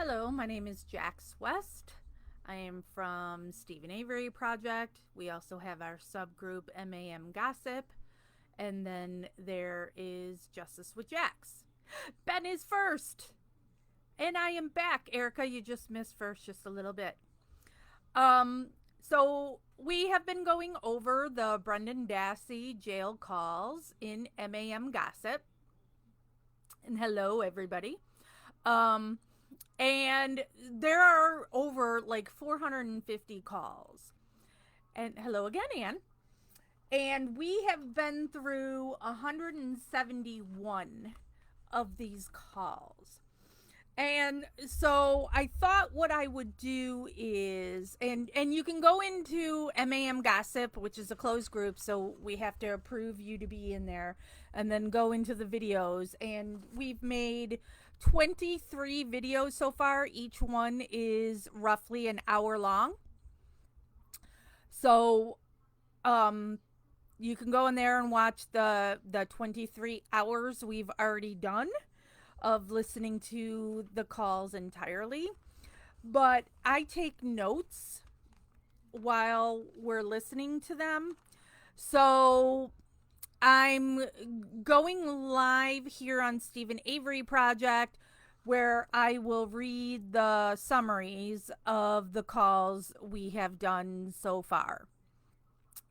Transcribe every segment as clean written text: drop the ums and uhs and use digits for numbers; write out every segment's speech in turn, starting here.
Hello, my name is Jax West. I am from Stephen Avery Project. We also have our subgroup MAM Gossip. And then there is Justice with Jax. Ben is first. And I am back. Erica, you just missed first just a little bit. So we have been going over the Brendan Dassey jail calls in MAM Gossip. And hello, everybody. Um, and there are over like 450 calls. And hello again, Anne. And we have been through 171 of these calls. And so I thought what I would do is, and you can go into MAM Gossip, which is a closed group, so we have to approve you to be in there, and then go into the videos. And we've made 23 videos so far. Each one is roughly an hour long. So, you can go in there and watch the 23 hours we've already done of listening to the calls entirely. But I take notes while we're listening to them. So I'm going live here on Stephen Avery Project, where I will read the summaries of the calls we have done so far.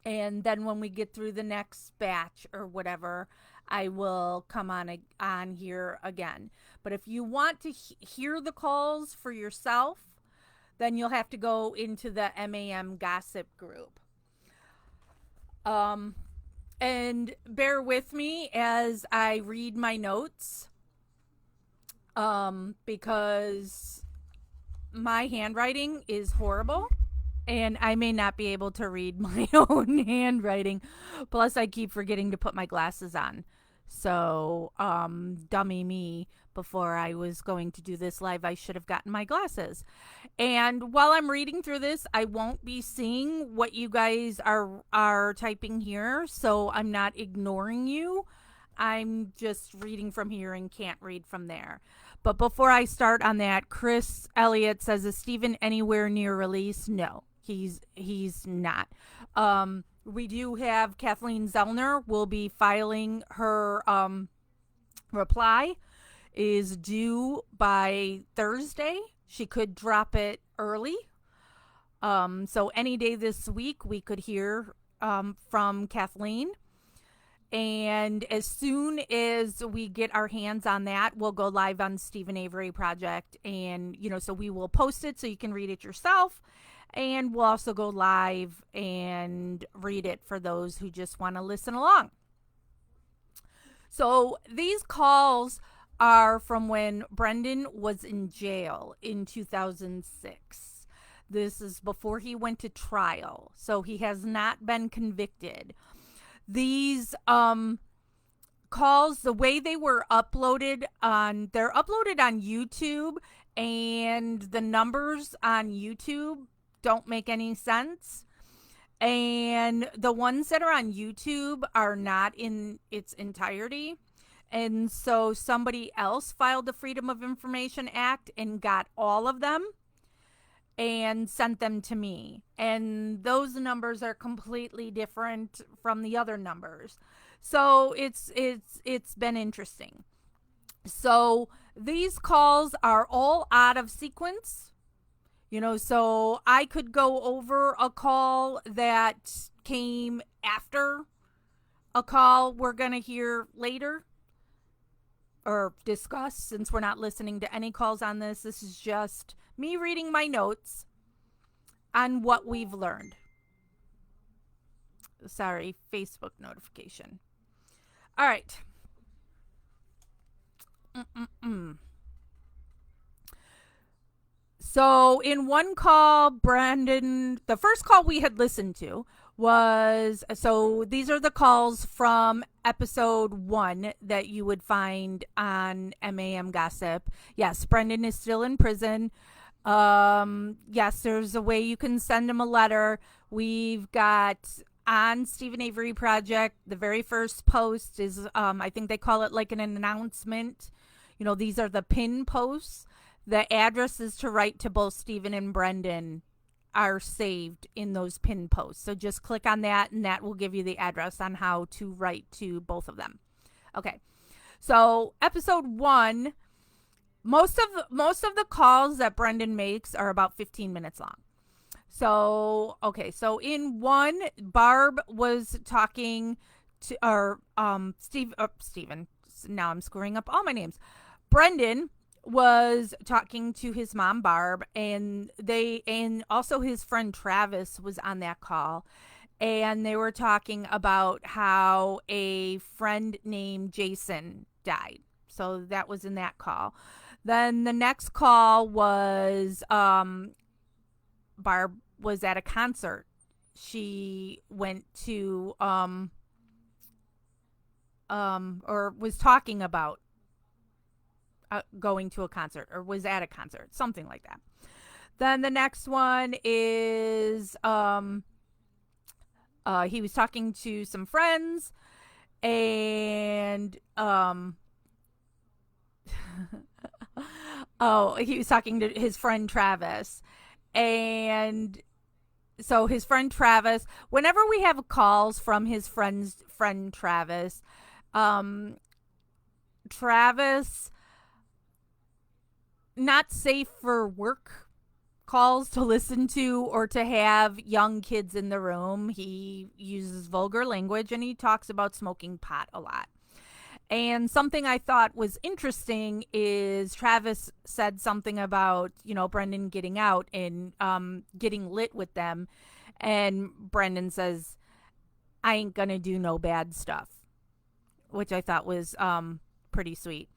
And then when we get through the next batch or whatever, I will come on here again. But if you want to hear the calls for yourself, then you'll have to go into the MAM Gossip group. And bear with me as I read my notes, because my handwriting is horrible. And I may not be able to read my own handwriting. Plus, I keep forgetting to put my glasses on. So, dummy me. Before I was going to do this live, I should have gotten my glasses. And while I'm reading through this, I won't be seeing what you guys are typing here. So I'm not ignoring you. I'm just reading from here and can't read from there. But before I start on that, Chris Elliott says, is Stephen anywhere near release? No. He's not. We do have Kathleen Zellner will be filing her reply is due by Thursday. She could drop it early. So any day this week we could hear from Kathleen. And as soon as we get our hands on that, we'll go live on Stephen Avery Project. And, so we will post it so you can read it yourself. And we'll also go live and read it for those who just want to listen along. So these calls are from when Brendan was in jail in 2006. This is before he went to trial. So he has not been convicted. These calls, the way they were uploaded they're uploaded on YouTube, and the numbers on YouTube don't make any sense. And the ones that are on YouTube are not in its entirety. And so somebody else filed the Freedom of Information Act and got all of them and sent them to me. And those numbers are completely different from the other numbers. So it's been interesting. So these calls are all out of sequence. So I could go over a call that came after a call we're going to hear later or discuss, since we're not listening to any calls on this. This is just me reading my notes on what we've learned. Sorry, Facebook notification. All right. So in one call, Brandon, the first call we had listened to was, so these are the calls from episode 1 that you would find on MAM Gossip. Yes, Brendan is still in prison. Yes, there's a way you can send him a letter. We've got on Stephen Avery Project, the very first post is, I think they call it like an announcement. These are the pin posts the addresses to write to both Stephen and Brendan are saved in those pin posts. So just click on that, and that will give you the address on how to write to both of them. Okay. So episode 1, most of the calls that Brendan makes are about 15 minutes long. So, okay, so in 1, Barb was talking to, or Stephen, now I'm screwing up all my names. Brendan was talking to his mom, Barb, and also his friend Travis was on that call. And they were talking about how a friend named Jason died. So that was in that call. Then the next call was Barb was at a concert. She went to or was talking about going to a concert, or was at a concert, something like that. Then the next one is he was talking to some friends, and oh, he was talking to his friend Travis. And so his friend Travis, whenever we have calls from his friend Travis, Travis, not safe for work calls to listen to or to have young kids in the room. He uses vulgar language, and he talks about smoking pot a lot. And something I thought was interesting is Travis said something about, Brendan getting out and getting lit with them. And Brendan says, I ain't going to do no bad stuff, which I thought was pretty sweet.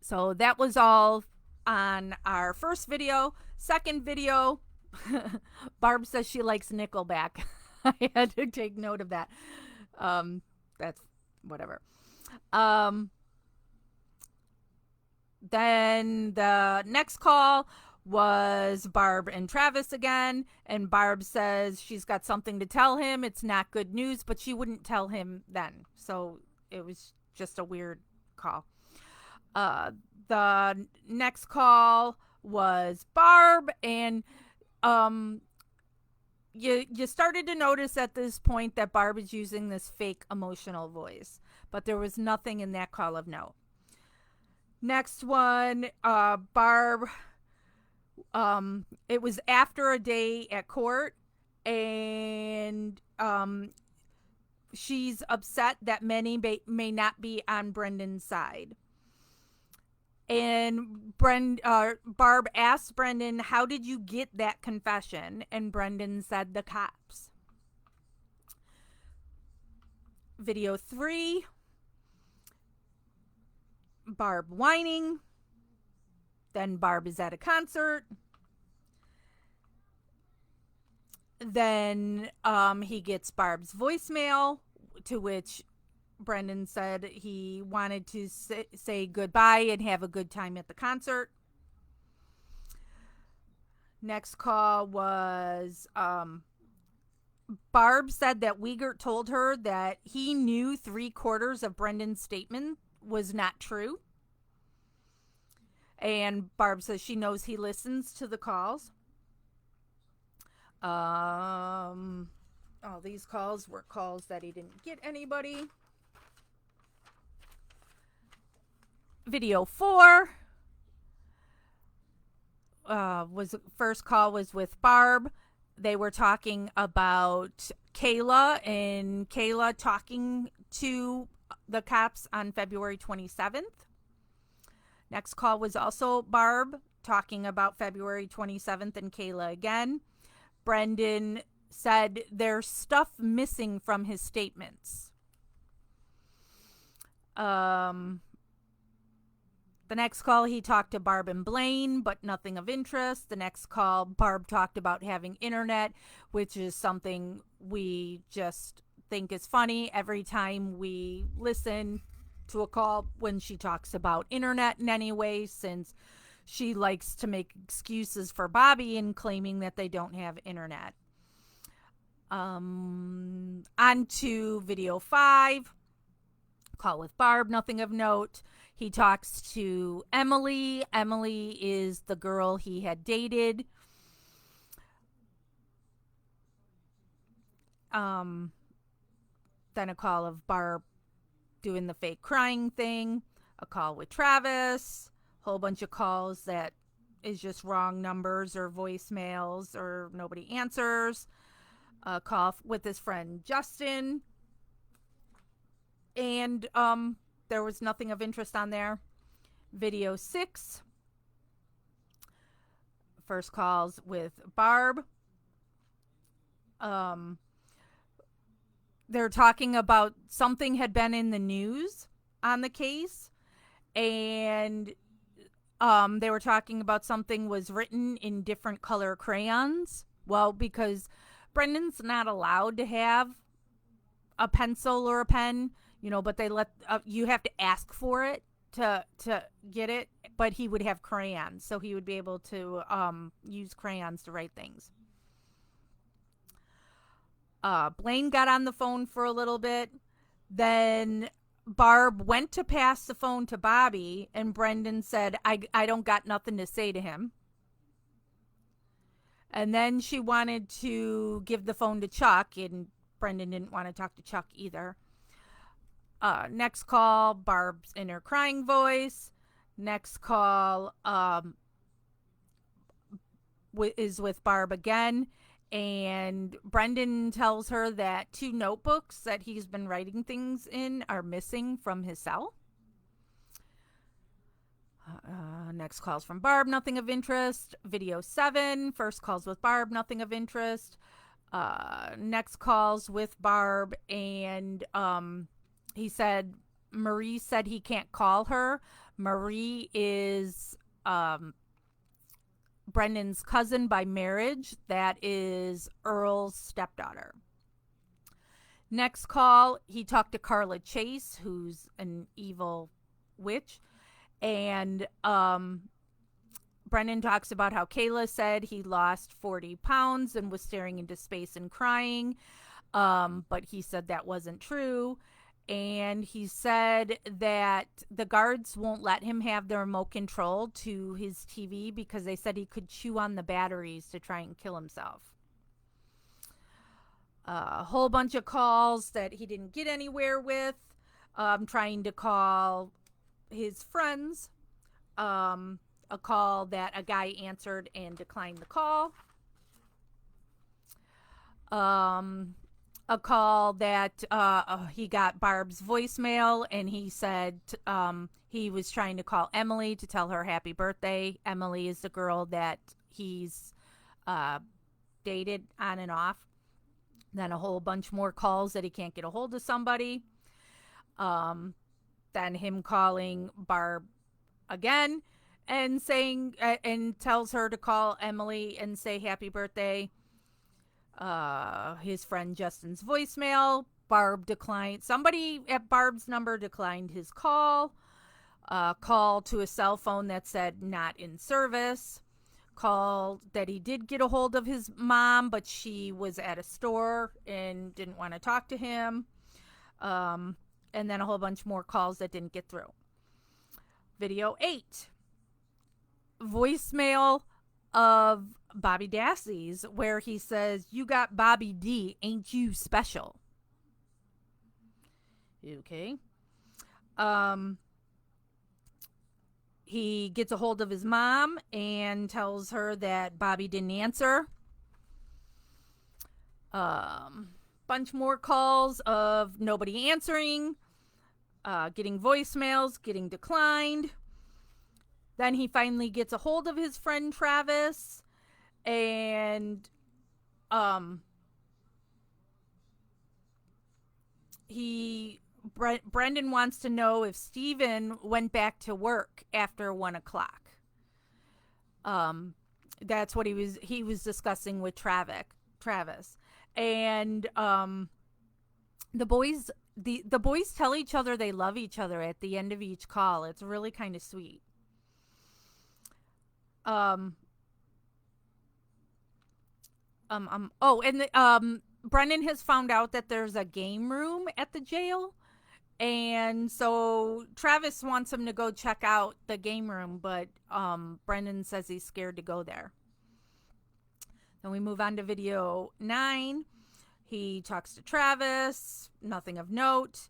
So that was all on our first video. Second video, Barb says she likes Nickelback. I had to take note of that. That's whatever. Then the next call was Barb and Travis again, and Barb says she's got something to tell him. It's not good news, but she wouldn't tell him then. So it was just a weird call. The next call was Barb, and you started to notice at this point that Barb is using this fake emotional voice, but there was nothing in that call of note. Next one, Barb, it was after a day at court, and she's upset that many may not be on Brendan's side. And Barb asked Brendan, how did you get that confession? And Brendan said, the cops. Video 3, Barb whining. Then Barb is at a concert. Then he gets Barb's voicemail, to which Brendan said he wanted to say goodbye and have a good time at the concert. Next call was Barb said that Wiegert told her that he knew 3/4 of Brendan's statement was not true. And Barb says she knows he listens to the calls. All these calls were calls that he didn't get anybody. Video 4 first call was with Barb. They were talking about Kayla, and Kayla talking to the cops on February 27th. Next call was also Barb talking about February 27th and Kayla again. Brendan said there's stuff missing from his statements. The next call, he talked to Barb and Blaine, but nothing of interest. The next call, Barb talked about having internet, which is something we just think is funny every time we listen to a call when she talks about internet in any way, since she likes to make excuses for Bobby and claiming that they don't have internet. On to video 5. Call with Barb, nothing of note. He talks to Emily. Emily is the girl he had dated. Um, then a call of Barb doing the fake crying thing. A call with Travis. Whole bunch of calls that is just wrong numbers or voicemails or nobody answers. A call with his friend Justin. And there was nothing of interest on there. Video 6. First calls with Barb. They're talking about something had been in the news on the case, and they were talking about something was written in different color crayons. Well, because Brendan's not allowed to have a pencil or a pen, but they let you have to ask for it to get it. But he would have crayons, so he would be able to use crayons to write things. Blaine got on the phone for a little bit. Then Barb went to pass the phone to Bobby, and Brendan said, I don't got nothing to say to him. And then she wanted to give the phone to Chuck, and Brendan didn't want to talk to Chuck either. Next call, Barb's in her crying voice. Next call is with Barb again. And Brendan tells her that 2 notebooks that he's been writing things in are missing from his cell. Next calls from Barb, nothing of interest. Video 7, first calls with Barb, nothing of interest. Next calls with Barb, and he said Marie said he can't call her. Marie is Brendan's cousin by marriage. That is Earl's stepdaughter. Next call, he talked to Carla Chase, who's an evil witch. And Brendan talks about how Kayla said he lost 40 pounds and was staring into space and crying. But he said that wasn't true. And he said that the guards won't let him have the remote control to his TV because they said he could chew on the batteries to try and kill himself. A whole bunch of calls that he didn't get anywhere with. Trying to call his friends. A call that a guy answered and declined the call. A call that he got Barb's voicemail, and he said he was trying to call Emily to tell her happy birthday. Emily is the girl that he's dated on and off. Then a whole bunch more calls that he can't get a hold of somebody. Then him calling Barb again and saying and tells her to call Emily and say happy birthday. His friend Justin's voicemail. Barb declined. Somebody at Barb's number declined his call. Call to a cell phone that said not in service. Call that he did get a hold of his mom, but she was at a store and didn't want to talk to him. And then a whole bunch more calls that didn't get through. Video 8. Voicemail of Bobby Dassey's, where he says, "You got Bobby D, ain't you special?" Okay. He gets a hold of his mom and tells her that Bobby didn't answer. Bunch more calls of nobody answering, getting voicemails, getting declined. Then he finally gets a hold of his friend Travis, and Brendan wants to know if Steven went back to work after 1 o'clock. That's what he was discussing with Travis. And the boys tell each other they love each other at the end of each call. It's really kind of sweet. Brendan has found out that there's a game room at the jail, And so Travis wants him to go check out the game room, but Brendan says he's scared to go there. Then we move on to video 9. He talks to Travis, nothing of note.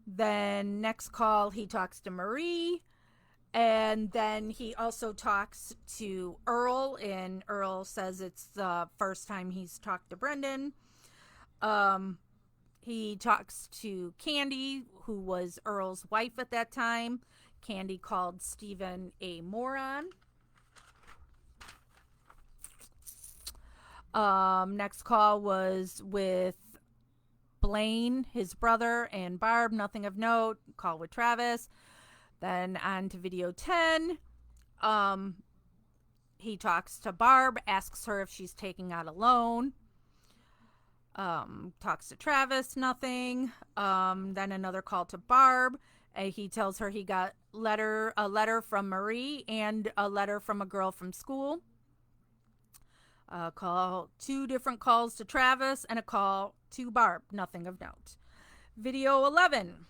Then next call, he talks to Marie. And then he also talks to Earl, and Earl says it's the first time he's talked to Brendan. He talks to Candy, who was Earl's wife at that time. Candy called Steven a moron. Next call was with Blaine, his brother, and Barb, nothing of note. Call with Travis. Then on to video 10. He talks to Barb, asks her if she's taking out a loan. Talks to Travis, nothing. Then another call to Barb. He tells her he got a letter from Marie and a letter from a girl from school. Call 2 different calls to Travis and a call to Barb, nothing of note. Video 11.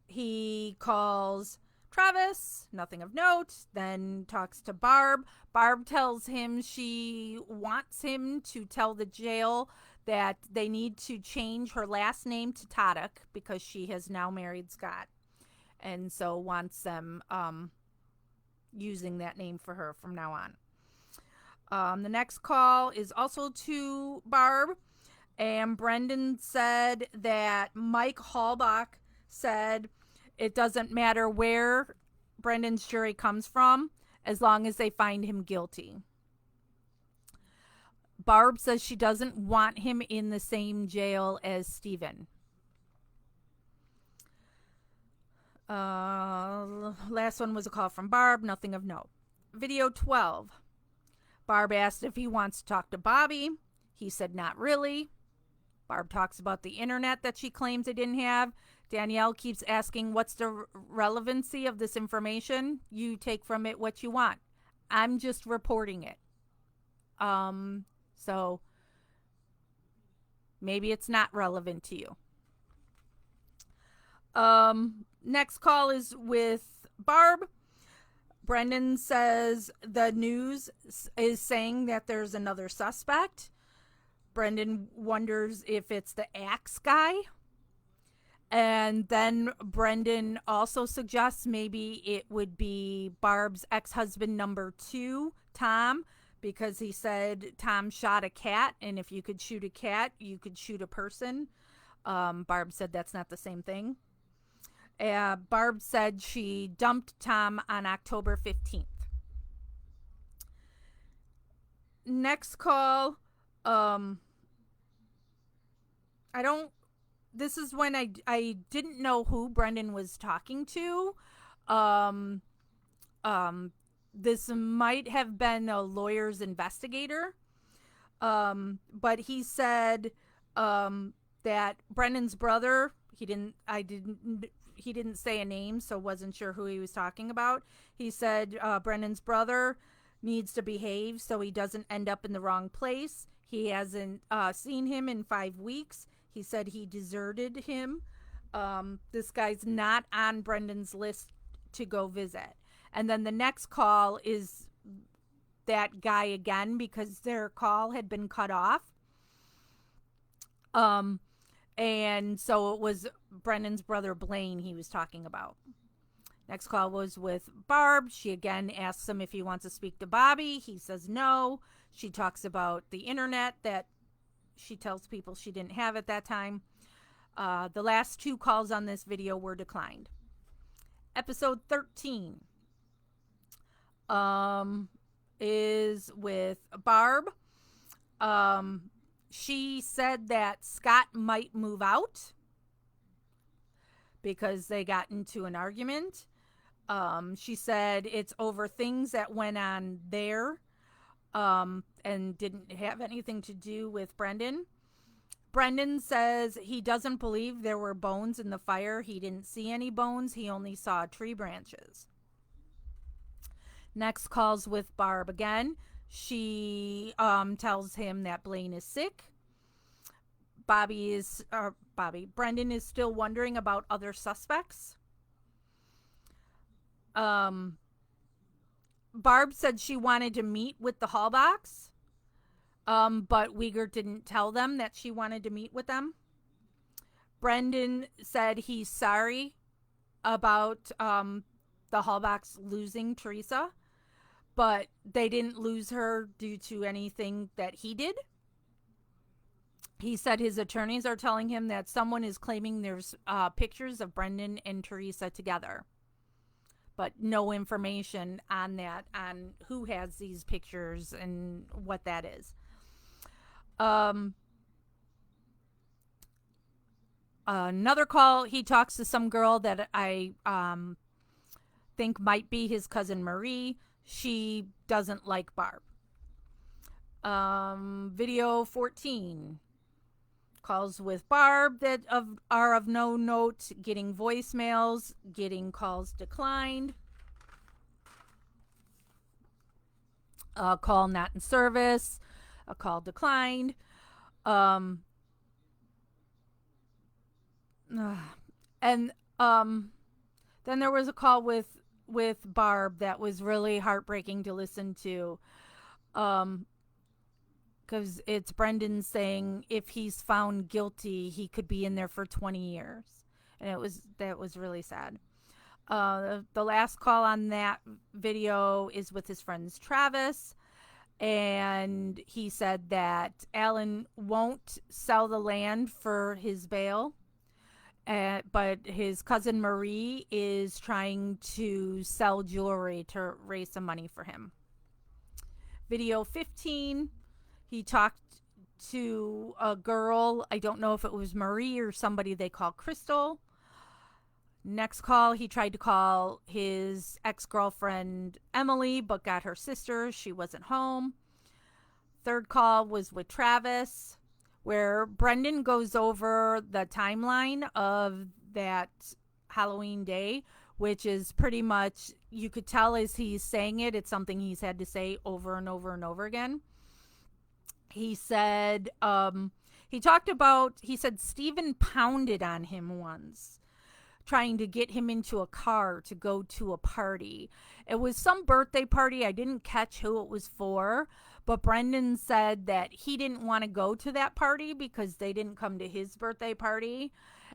He calls Travis, nothing of note, then talks to Barb. Barb tells him she wants him to tell the jail that they need to change her last name to Tadek because she has now married Scott, and so wants them using that name for her from now on. The next call is also to Barb, and Brendan said that Mike Hallbach said it doesn't matter where Brendan's jury comes from as long as they find him guilty. Barb says she doesn't want him in the same jail as Steven. Last one was a call from Barb, nothing of note. Video 12. Barb asked if he wants to talk to Bobby. He said not really. Barb talks about the internet that she claims they didn't have. Danielle keeps asking, what's the relevancy of this information? You take from it what you want. I'm just reporting it. So maybe it's not relevant to you. Next call is with Barb. Brendan says the news is saying that there's another suspect. Brendan wonders if it's the axe guy. And then Brendan also suggests maybe it would be Barb's ex-husband number 2, Tom, because he said Tom shot a cat, and if you could shoot a cat, you could shoot a person. Barb said that's not the same thing. Barb said she dumped Tom on October 15th. Next call, this is when I didn't know who Brendan was talking to. This might have been a lawyer's investigator. But he said that Brendan's brother, he didn't say a name, so wasn't sure who he was talking about. He said Brendan's brother needs to behave so he doesn't end up in the wrong place. He hasn't seen him in 5 weeks. He said he deserted him. This guy's not on Brendan's list to go visit. And then the next call is that guy again because their call had been cut off. And so it was Brendan's brother Blaine he was talking about. Next call was with Barb. She again asks him if he wants to speak to Bobby. He says no. She talks about the internet that she tells people she didn't have at that time. The last 2 calls on this video were declined. Episode 13 is with Barb. She said that Scott might move out because they got into an argument. She said it's over things that went on there and didn't have anything to do with Brendan. Brendan says he doesn't believe there were bones in the fire. He didn't see any bones. He only saw tree branches. Next calls with Barb again. She tells him that Blaine is sick. Brendan is still wondering about other suspects. Barb said she wanted to meet with the Hallbachs, but Wiegert didn't tell them that she wanted to meet with them. Brendan said he's sorry about the Hallbachs losing Teresa, but they didn't lose her due to anything that he did. He said his attorneys are telling him that someone is claiming there's pictures of Brendan and Teresa together, but no information on that, on who has these pictures and what that is. Another call, he talks to some girl that I think might be his cousin Marie. She doesn't like Barb. Video 14. Calls with Barb that are of no note, getting voicemails, getting calls declined. A call not in service, a call declined. And then there was a call with Barb that was really heartbreaking to listen to. Because it's Brendan saying if he's found guilty, he could be in there for 20 years. And that was really sad. The last call on that video is with his friends Travis. And he said that Alan won't sell the land for his bail. But his cousin Marie is trying to sell jewelry to raise some money for him. Video 15. He talked to a girl. I don't know if it was Marie or somebody they call Crystal. Next call, he tried to call his ex-girlfriend Emily, but got her sister. She wasn't home. Third call was with Travis, where Brendan goes over the timeline of that Halloween day, which is pretty much, you could tell as he's saying it, it's something he's had to say over and over and over again. He said, he said Stephen pounded on him once, trying to get him into a car to go to a party. It was some birthday party. I didn't catch who it was for, but Brendan said that he didn't want to go to that party because they didn't come to his birthday party.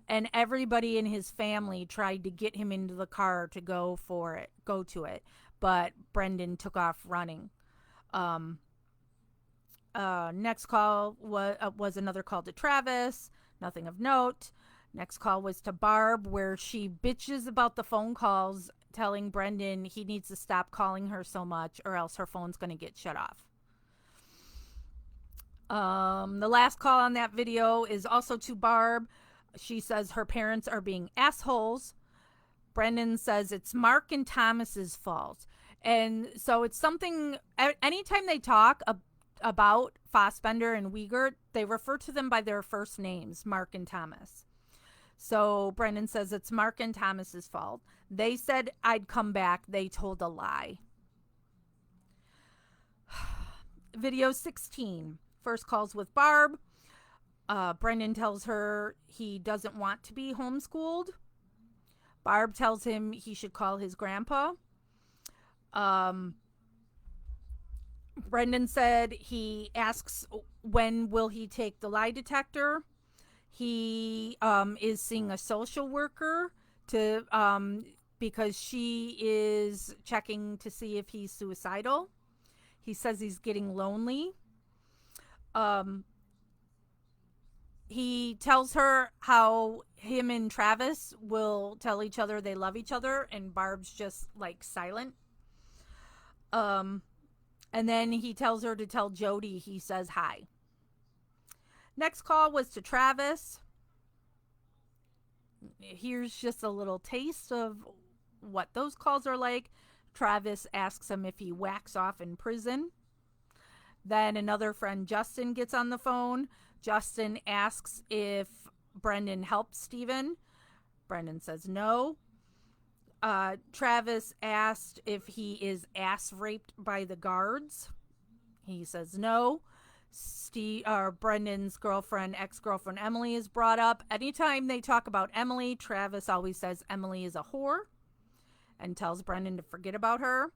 And everybody in his family tried to get him into the car to go to it. But Brendan took off running. Next call was another call to Travis. Nothing of note. Next call was to Barb, where she bitches about the phone calls, telling Brendan he needs to stop calling her so much or else her phone's going to get shut off. The last call on that video is also to Barb. She says her parents are being assholes. Brendan says it's Mark and Thomas's fault. And so it's something, anytime they talk about Fassbender and Wiegert, they refer to them by their first names, Mark and Thomas. So Brendan says it's Mark and Thomas's fault. They said I'd come back. They told a lie. Video 16. First calls with Barb. Brendan tells her he doesn't want to be homeschooled. Barb tells him he should call his grandpa. Brendan said he asks when will he take the lie detector. He is seeing a social worker to because she is checking to see if he's suicidal. He says he's getting lonely. He tells her how him and Travis will tell each other they love each other, and Barb's just like silent. And then he tells her to tell Jody he says hi. Next call was to Travis. Here's just a little taste of what those calls are like. Travis asks him if he whacks off in prison. Then another friend, Justin, gets on the phone. Justin asks if Brendan helped Stephen. Brendan says no. Travis asked if he is ass raped by the guards. He says no. Brendan's ex-girlfriend Emily is brought up. Anytime they talk about Emily, Travis always says Emily is a whore and tells Brendan to forget about her.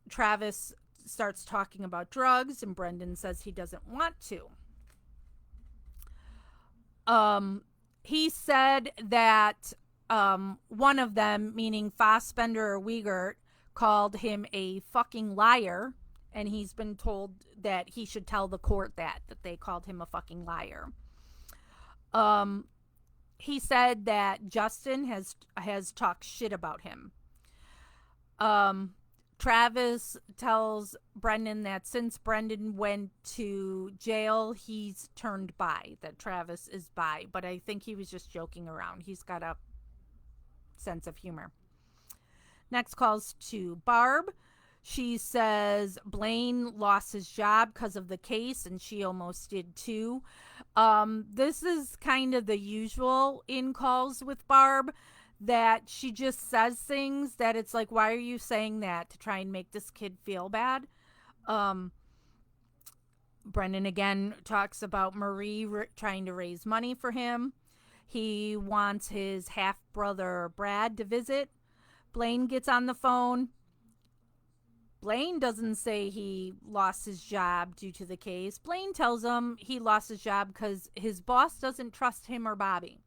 Travis starts talking about drugs, and Brendan says he doesn't want to. He said that one of them, meaning Fassbender or Wiegert, called him a fucking liar, and he's been told that he should tell the court that they called him a fucking liar. He said that Justin has talked shit about him. Travis tells Brendan that since Brendan went to jail, he's turned bi, that Travis is bi, but I think he was just joking around. He's got a sense of humor. Next calls to Barb. She says Blaine lost his job because of the case, and she almost did too. This is kind of the usual in calls with Barb, that she just says things that it's like, why are you saying that? To try and make this kid feel bad. Brendan again talks about Marie trying to raise money for him. He wants his half-brother Brad to visit. Blaine gets on the phone. Blaine doesn't say he lost his job due to the case. Blaine tells him he lost his job because his boss doesn't trust him or Bobby.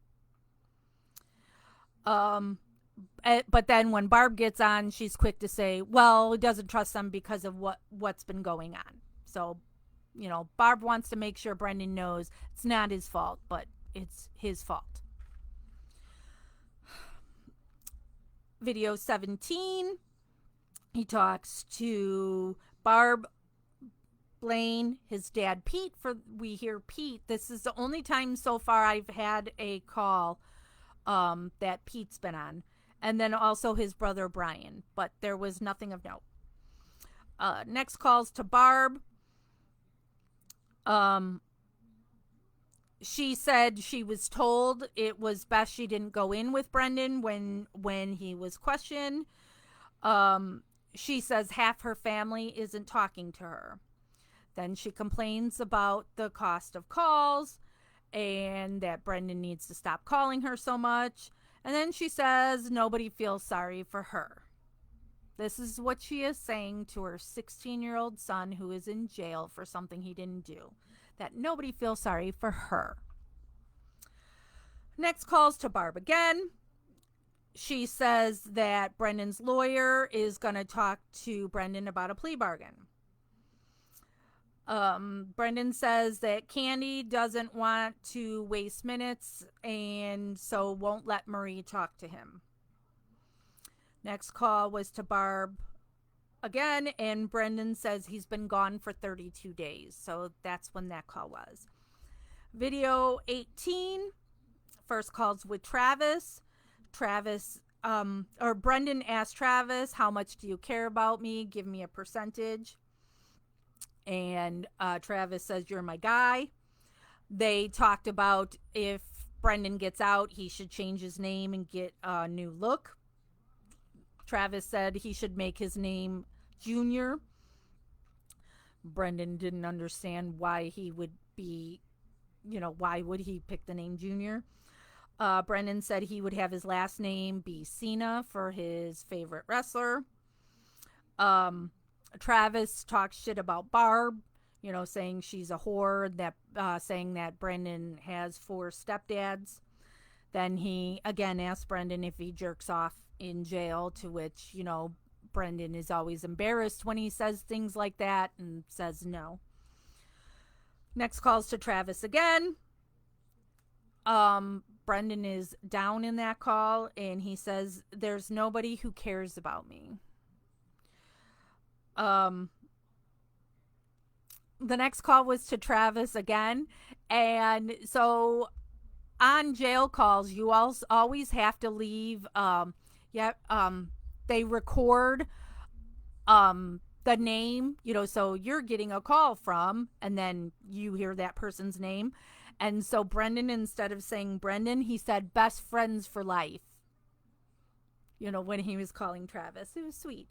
But then when Barb gets on, she's quick to say, well, he doesn't trust them because of what's been going on. So, Barb wants to make sure Brendan knows it's not his fault, but it's his fault. Video 17. He talks to Barb, Blaine, his dad, Pete. We hear Pete. This is the only time so far I've had a call that Pete's been on. And then also his brother, Brian. But there was nothing of note. Next calls to Barb. She said she was told it was best she didn't go in with Brendan when he was questioned. She says half her family isn't talking to her. Then she complains about the cost of calls and that Brendan needs to stop calling her so much. And then she says nobody feels sorry for her. This is what she is saying to her 16-year-old son who is in jail for something he didn't do. That nobody feels sorry for her. Next calls to Barb again. She says that Brendan's lawyer is going to talk to Brendan about a plea bargain. Brendan says that Candy doesn't want to waste minutes and so won't let Marie talk to him. Next call was to Barb again, and Brendan says he's been gone for 32 days. So that's when that call was. Video 18. First calls with Travis. Brendan asked Travis, how much do you care about me? Give me a percentage. And Travis says, you're my guy. They talked about if Brendan gets out, he should change his name and get a new look. Travis said he should make his name Junior. Brendan didn't understand why he would be, why would he pick the name Junior? Brendan said he would have his last name be Cena for his favorite wrestler. Travis talks shit about Barb, saying she's a whore, saying that Brendan has 4 stepdads. Then he again asked Brendan if he jerks off in jail, to which, Brendan is always embarrassed when he says things like that and says no. Next calls to Travis again. Brendan is down in that call and he says, there's nobody who cares about me. The next call was to Travis again. And so on jail calls, you always have to leave, they record the name, so you're getting a call from, and then you hear that person's name. And so Brendan, instead of saying Brendan, he said best friends for life, when he was calling Travis. It was sweet.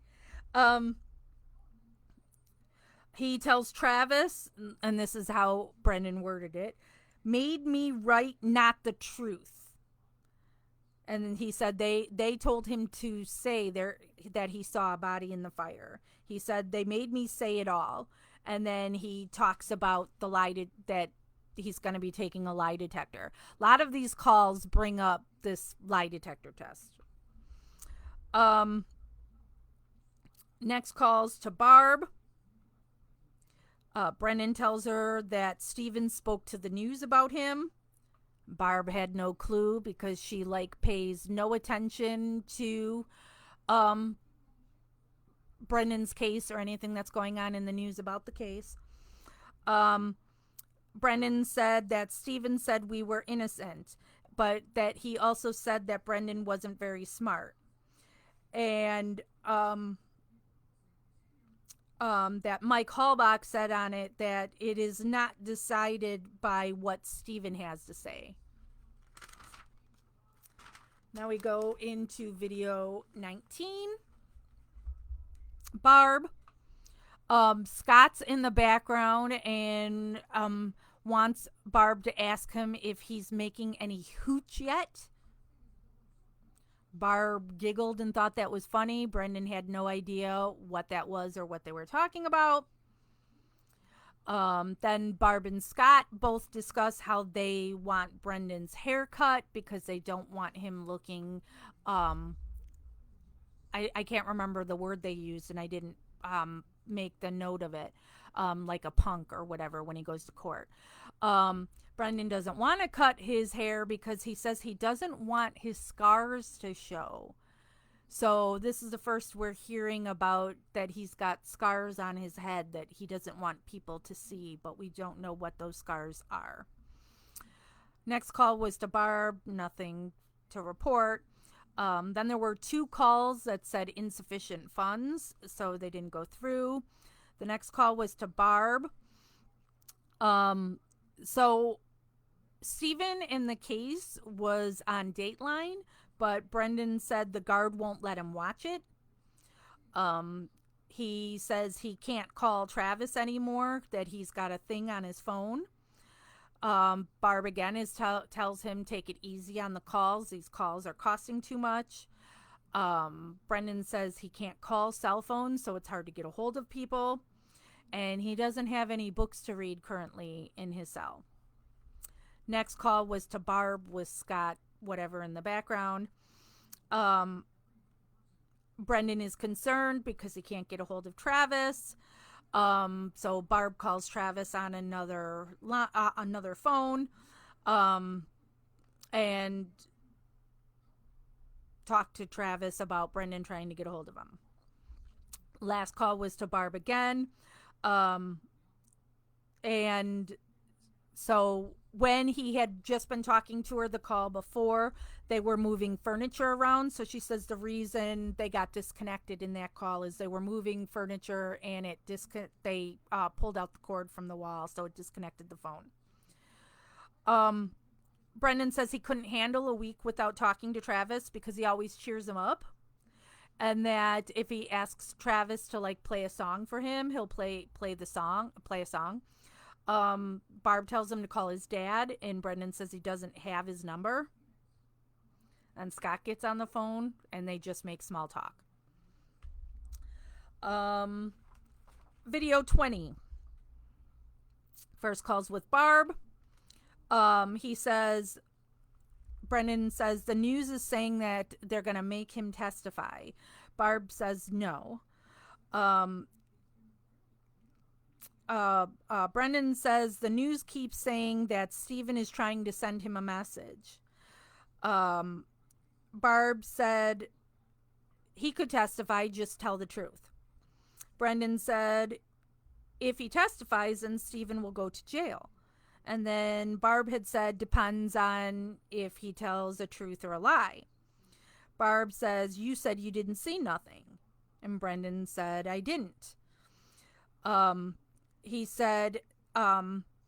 He tells Travis, and this is how Brendan worded it, made me write not the truth. And then he said they told him to say that he saw a body in the fire. He said they made me say it all. And then he talks about the that he's going to be taking a lie detector. A lot of these calls bring up this lie detector test. Next calls to Barb. Brendan tells her that Steven spoke to the news about him. Barb had no clue because she pays no attention to Brendan's case or anything that's going on in the news about the case. Brendan said that Steven said we were innocent, but that he also said that Brendan wasn't very smart. And that Mike Hallbach said on it that it is not decided by what Steven has to say. Now we go into video 19. Barb. Scott's in the background and wants Barb to ask him if he's making any hooch yet. Barb giggled and thought that was funny. Brendan had no idea what that was or what they were talking about. Then Barb and Scott both discuss how they want Brendan's haircut because they don't want him looking, I can't remember the word they used and I didn't make the note of it, like a punk or whatever when he goes to court. Brendan doesn't want to cut his hair because he says he doesn't want his scars to show. So this is the first we're hearing about that he's got scars on his head that he doesn't want people to see, but we don't know what those scars are. Next call was to Barb, nothing to report. Then there were 2 calls that said insufficient funds, so they didn't go through. The next call was to Barb. So Steven in the case was on Dateline, but Brendan said the guard won't let him watch it. He says he can't call Travis anymore, that he's got a thing on his phone. Barb again tells him take it easy on the calls. These calls are costing too much. Brendan says he can't call cell phones, so it's hard to get a hold of people. And he doesn't have any books to read currently in his cell. Next call was to Barb with Scott, whatever, in the background. Brendan is concerned because he can't get a hold of Travis. So Barb calls Travis on another phone, and talk to Travis about Brendan trying to get a hold of him. Last call was to Barb again. And so when he had just been talking to her the call before, they were moving furniture around. So she says the reason they got disconnected in that call is they were moving furniture and they pulled out the cord from the wall, so it disconnected the phone. Brendan says he couldn't handle a week without talking to Travis because he always cheers him up. And that if he asks Travis to play a song for him, he'll play a song. Barb tells him to call his dad, and Brendan says he doesn't have his number. And Scott gets on the phone, and they just make small talk. Video 20. First calls with Barb. Brendan says the news is saying that they're going to make him testify. Barb says no. Brendan says the news keeps saying that Steven is trying to send him a message. Barb said he could testify, just tell the truth. Brendan said if he testifies, then Steven will go to jail. And then Barb had said depends on if he tells the truth or a lie. Barb says you said you didn't see nothing. And Brendan said I didn't. He said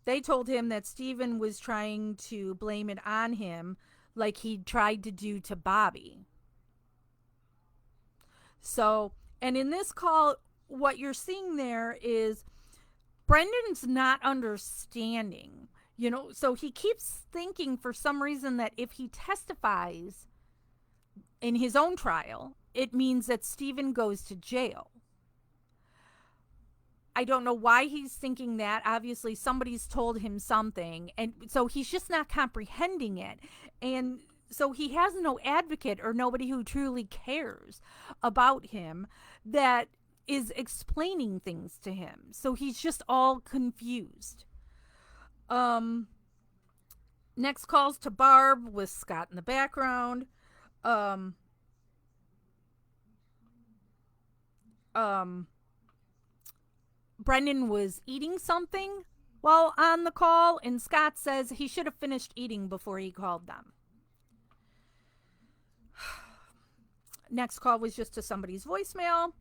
they told him that Steven was trying to blame it on him like he tried to do to Bobby. So, and in this call, what you're seeing there is Brendan's not understanding, so he keeps thinking for some reason that if he testifies in his own trial, it means that Stephen goes to jail. I don't know why he's thinking that. Obviously, somebody's told him something, and so he's just not comprehending it. And so he has no advocate or nobody who truly cares about him that is explaining things to him. So he's just all confused. Um Next calls to Barb with Scott in the background. Um um Brendan was eating something while on the call, and Scott says he should have finished eating before he called them. Next call was just to somebody's voicemail.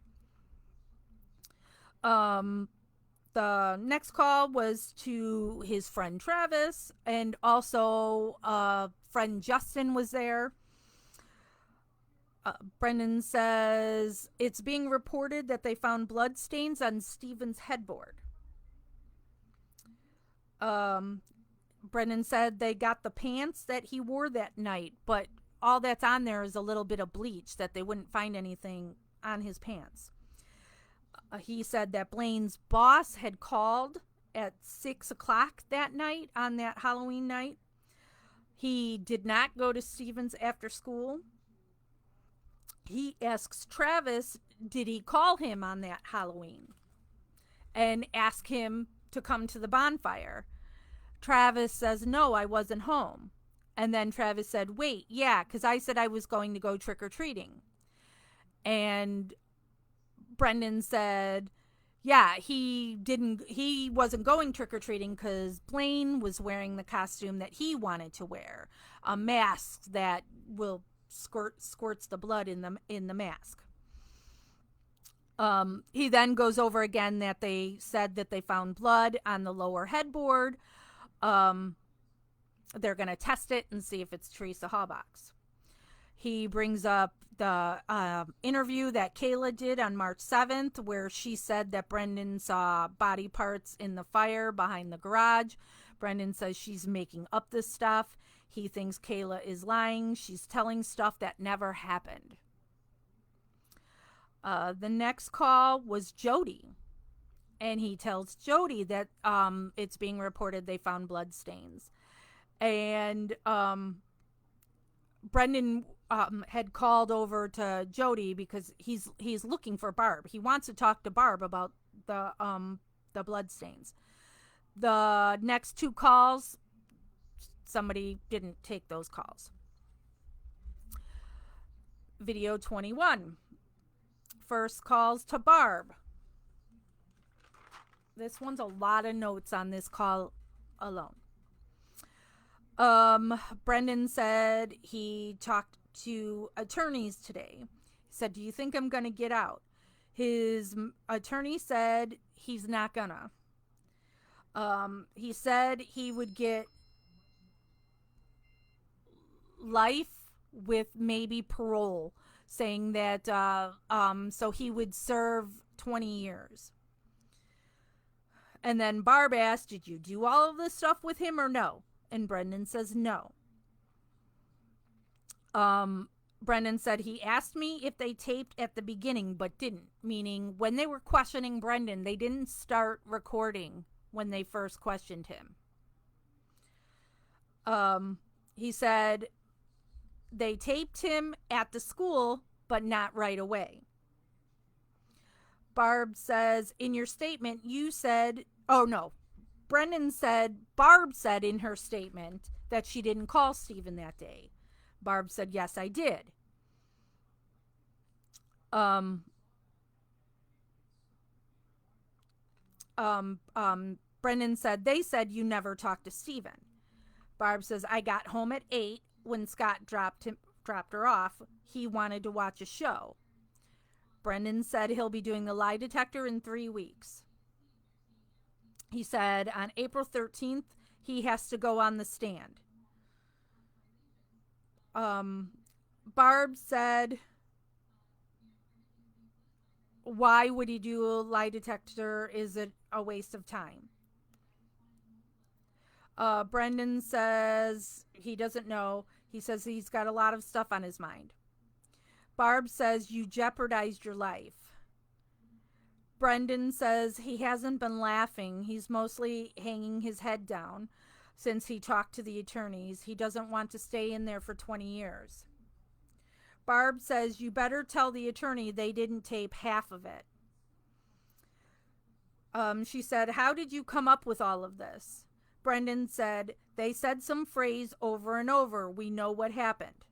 The next call was to his friend Travis, and also friend Justin was there. Brendan says it's being reported that they found blood stains on Stephen's headboard. Brendan said they got the pants that he wore that night, but all that's on there is a little bit of bleach, that they wouldn't find anything on his pants. He said that Blaine's boss had called at 6 o'clock that night, on that Halloween night. He did not go to Stephen's after school. He asks Travis, did he call him on that Halloween and ask him to come to the bonfire? Travis says, no, I wasn't home. And then Travis said, wait, yeah, because I said I was going to go trick-or-treating. And Brendan said, yeah, he wasn't going trick-or-treating because Blaine was wearing the costume that he wanted to wear, a mask that will squirts the blood in the mask. He then goes over again that they said that they found blood on the lower headboard. They're going to test it and see if it's Teresa Halbach's. He brings up the interview that Kayla did on March 7th, where she said that Brendan saw body parts in the fire behind the garage. Brendan says she's making up this stuff. He thinks Kayla is lying. She's telling stuff that never happened. The next call was Jody. And he tells Jody that it's being reported they found blood stains. And Brendan had called over to Jody because he's looking for Barb. He wants to talk to Barb about the blood stains. The next two calls, somebody didn't take those calls. Video 21. First calls to Barb. This one's a lot of notes on this call alone. Brendan said he talked to attorneys today. He said, do you think I'm going to get out? His attorney said he's not gonna. He said he would get life with maybe parole, saying that so he would serve 20 years. And then Barb asked, did you do all of this stuff with him or no? And Brendan says no. Brendan said he asked me if they taped at the beginning but didn't, meaning when they were questioning Brendan, they didn't start recording when they first questioned him. He said they taped him at the school but not right away. Barb says, in your statement, you said, oh no, Brendan said, Barb said in her statement that she didn't call Stephen that day. Barb said, yes, I did. Brendan said, they said you never talked to Stephen. Barb says, I got home at 8 when Scott dropped her off. He wanted to watch a show. Brendan said he'll be doing the lie detector in 3 weeks. He said on April 13th, he has to go on the stand. Barb said, why would he do a lie detector? Is it a waste of time. Brendan says he doesn't know. He says he's got a lot of stuff on his mind. Barb says you jeopardized your life. Brendan says he hasn't been laughing. He's mostly hanging his head down since he talked to the attorneys. He doesn't want to stay in there for 20 years. Barb says you better tell the attorney they didn't tape half of it. She said, how did you come up with all of this? Brendan said, they said some phrase over and over. We know what happened.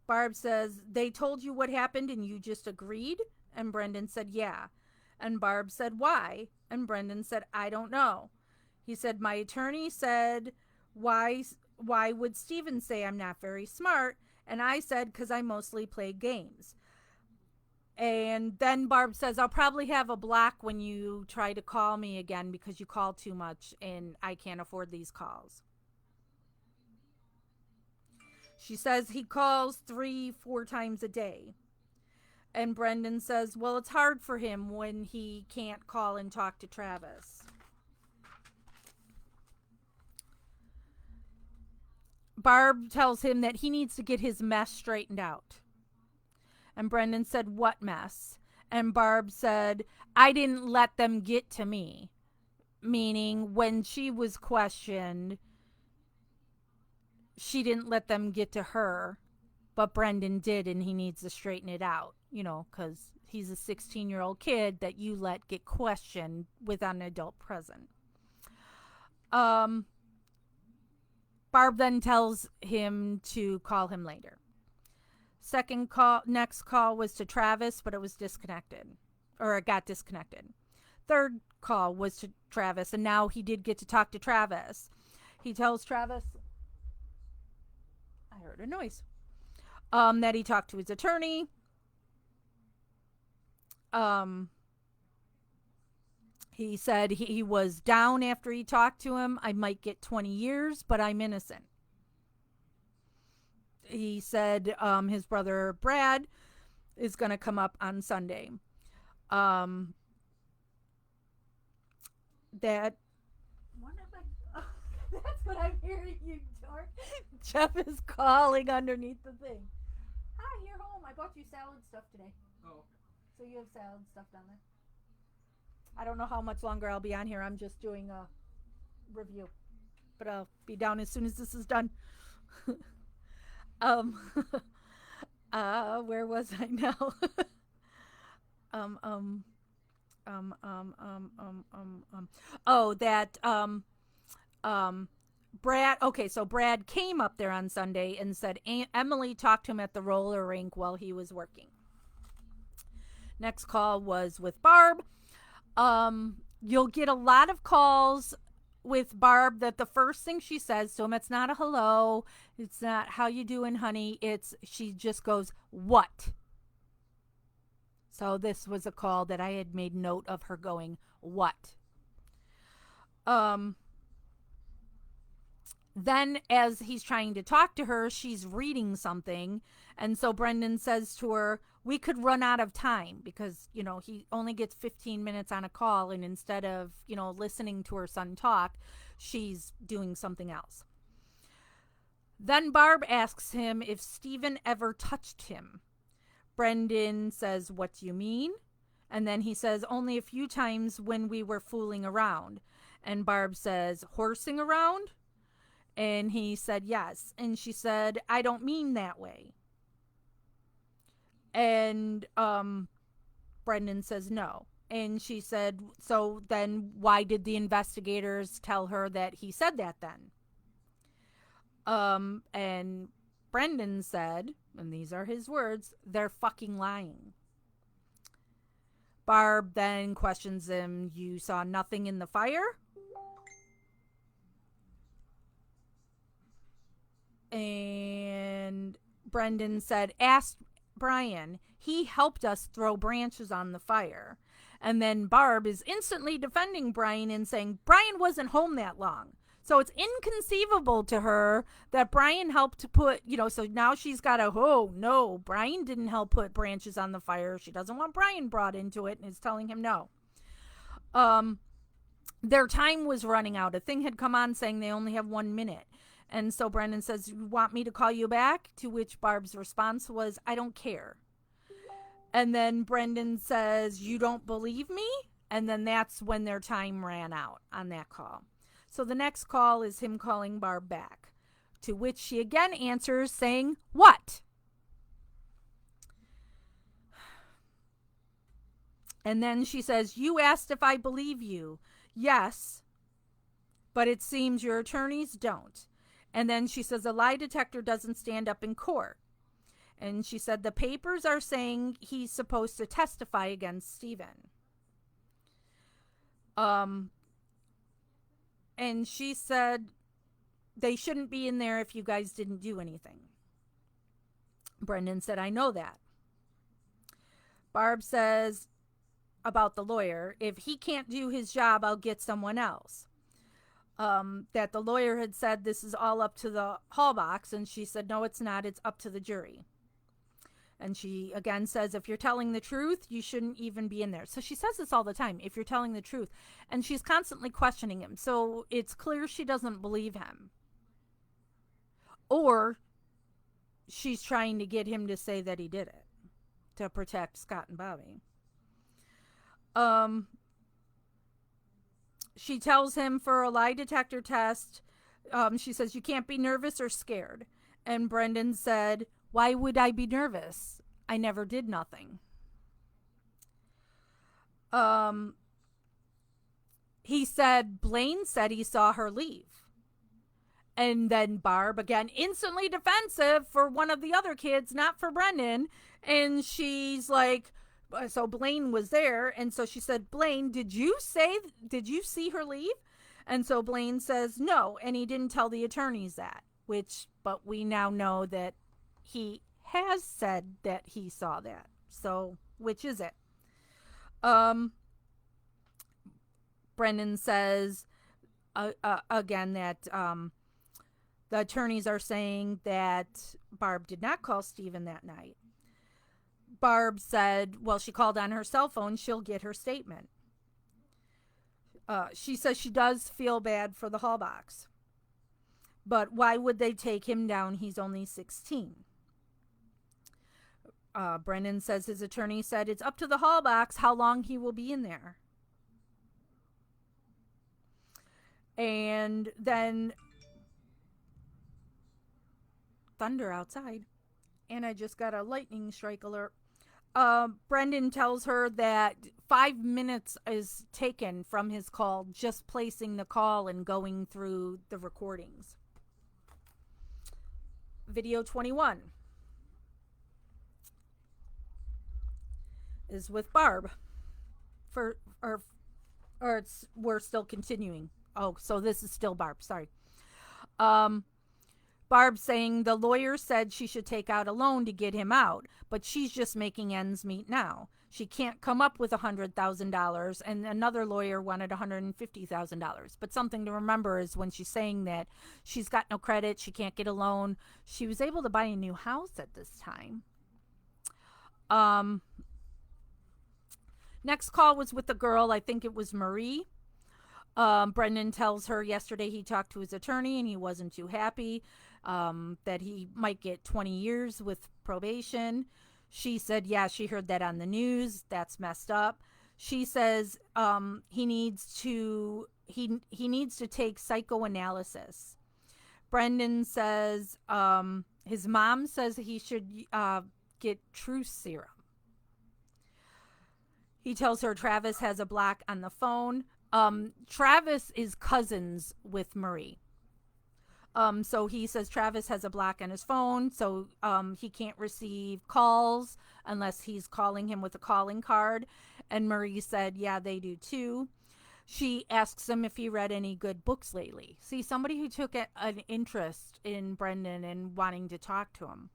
Barb says, they told you what happened and you just agreed? And Brendan said, yeah. And Barb said, why? And Brendan said, I don't know. He said, my attorney said, why would Steven say I'm not very smart? And I said, because I mostly play games. And then Barb says, I'll probably have a block when you try to call me again because you call too much and I can't afford these calls. She says he calls 3-4 times a day. And Brendan says, well, it's hard for him when he can't call and talk to Travis. Barb tells him that he needs to get his mess straightened out. And Brendan said, what mess? And Barb said, I didn't let them get to me. Meaning when she was questioned, she didn't let them get to her. But Brendan did, and he needs to straighten it out. You know, because he's a 16-year-old kid that you let get questioned without an adult present. Barb then tells him to call him later. Next call was to Travis, but it was disconnected. Or it got disconnected. Third call was to Travis, and now he did get to talk to Travis. He tells Travis, I heard a noise, that he talked to his attorney. He said he was down after he talked to him. I might get 20 years, but I'm innocent. He said his brother Brad is going to come up on Sunday. That's what I'm hearing you, George. Jeff is calling underneath the thing. Hi, you're home. I bought you salad stuff today. Oh. So you have salad stuff down there. I don't know how much longer I'll be on here. I'm just doing a review. But I'll be down as soon as this is done. Where was I now? Brad, okay, so Brad came up there on Sunday and said Emily talked to him at the roller rink while he was working. Next call was with Barb. You'll get a lot of calls with Barb that the first thing she says to him, it's not a hello, it's not how you doing, honey, she just goes, what? So this was a call that I had made note of her going, what? Then as he's trying to talk to her, she's reading something. And so Brendan says to her, we could run out of time because, you know, he only gets 15 minutes on a call. And instead of, you know, listening to her son talk, she's doing something else. Then Barb asks him if Steven ever touched him. Brendan says, what do you mean? And then he says, only a few times when we were fooling around. And Barb says, horsing around? And he said, yes. And she said, I don't mean that way. And Brendan says, no. And she said, so then why did the investigators tell her that he said that then? And Brendan said, and these are his words, they're fucking lying. Barb then questions him, you saw nothing in the fire? And Brendan said, ask Brian. He helped us throw branches on the fire. And then Barb is instantly defending Brian and saying, Brian wasn't home that long. So it's inconceivable to her that Brian helped to put, you know, so now she's got a, oh, no, Brian didn't help put branches on the fire. She doesn't want Brian brought into it and is telling him no. Um, their time was running out. A thing had come on saying they only have 1 minute. And so Brendan says, "You want me to call you back?" To which Barb's response was, "I don't care." And then Brendan says, "You don't believe me?" And then that's when their time ran out on that call. So the next call is him calling Barb back, to which she again answers saying, "What?" And then she says, "You asked if I believe you." "Yes, but it seems your attorneys don't." And then she says, "A lie detector doesn't stand up in court." And she said, "The papers are saying he's supposed to testify against Stephen." Um, and she said, "They shouldn't be in there if you guys didn't do anything." Brendan said, "I know that." Barb says about the lawyer, "If he can't do his job, I'll get someone else." That the lawyer had said this is all up to the Hallbox, and she said, "No, it's not. It's up to the jury." And she again says, "If you're telling the truth, you shouldn't even be in there." So she says this all the time, if you're telling the truth. And she's constantly questioning him. So it's clear she doesn't believe him. Or she's trying to get him to say that he did it to protect Scott and Bobby. She tells him for a lie detector test, she says, "You can't be nervous or scared." And Brendan said, "Why would I be nervous? I never did nothing." He said Blaine said he saw her leave. And then Barb, again, instantly defensive for one of the other kids, not for Brendan. And she's like, so Blaine was there. And so she said, "Blaine, did you see her leave?" And so Blaine says, "No." And he didn't tell the attorneys that, but we now know that he has said that he saw that. So, which is it? Brendan says, again, that, the attorneys are saying that Barb did not call Stephen that night. Barb said, well, she called on her cell phone. She'll get her statement. She says she does feel bad for the Hallbox. But why would they take him down? He's only 16. Brendan says his attorney said it's up to the Hallbox how long he will be in there. And then thunder outside. And I just got a lightning strike alert. Brendan tells her that 5 minutes is taken from his call, just placing the call and going through the recordings. Video 21 is with Barb. We're still continuing. Oh, so this is still Barb. Sorry. Barb saying the lawyer said she should take out a loan to get him out, but she's just making ends meet now. She can't come up with $100,000, and another lawyer wanted $150,000. But something to remember is when she's saying that she's got no credit, she can't get a loan. She was able to buy a new house at this time. Next call was with the girl. I think it was Marie. Brendan tells her yesterday he talked to his attorney and he wasn't too happy, that he might get 20 years with probation. She said, yeah, she heard that on the news. That's messed up. She says he needs to take psychoanalysis. Brendan says his mom says he should get truth serum. He tells her Travis has a block on the phone. Travis is cousins with Marie. So he says Travis has a block on his phone, so he can't receive calls unless he's calling him with a calling card. And Marie said, yeah, they do too. She asks him if he read any good books lately. See, somebody who took an interest in Brendan and wanting to talk to him.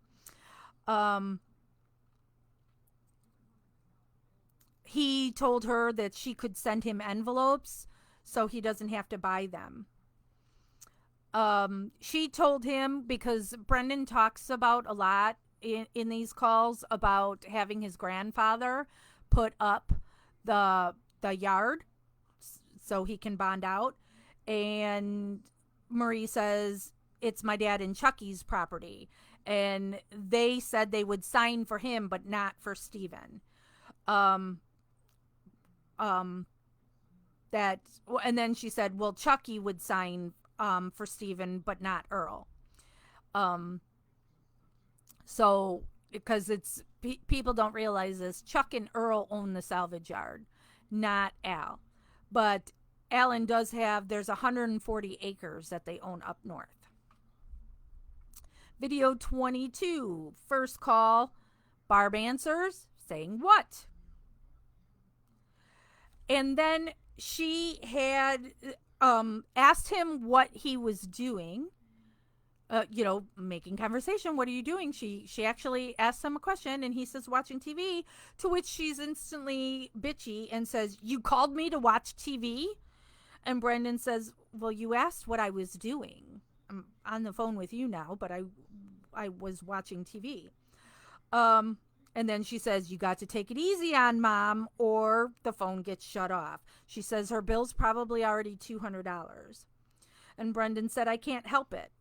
He told her that she could send him envelopes so he doesn't have to buy them. She told him, because Brendan talks about a lot in these calls about having his grandfather put up the yard. so he can bond out. And Marie says, it's my dad and Chucky's property. And they said they would sign for him, but not for Steven. Um, um, that, and then she said, well, Chucky would sign for Steven, but not Earl. Um, so, because people don't realize this, Chuck and Earl own the salvage yard, not Al. But Alan does have, there's 140 acres that they own up north. Video 22, first call, Barb answers, saying what? And then she had asked him what he was doing, making conversation. What are you doing? She actually asked him a question, and he says, watching TV, to which she's instantly bitchy and says, you called me to watch TV? And Brendan says, well, you asked what I was doing. I'm on the phone with you now, but I was watching TV. And then she says, you got to take it easy on Mom, or the phone gets shut off. She says her bill's probably already $200. And Brendan said, I can't help it.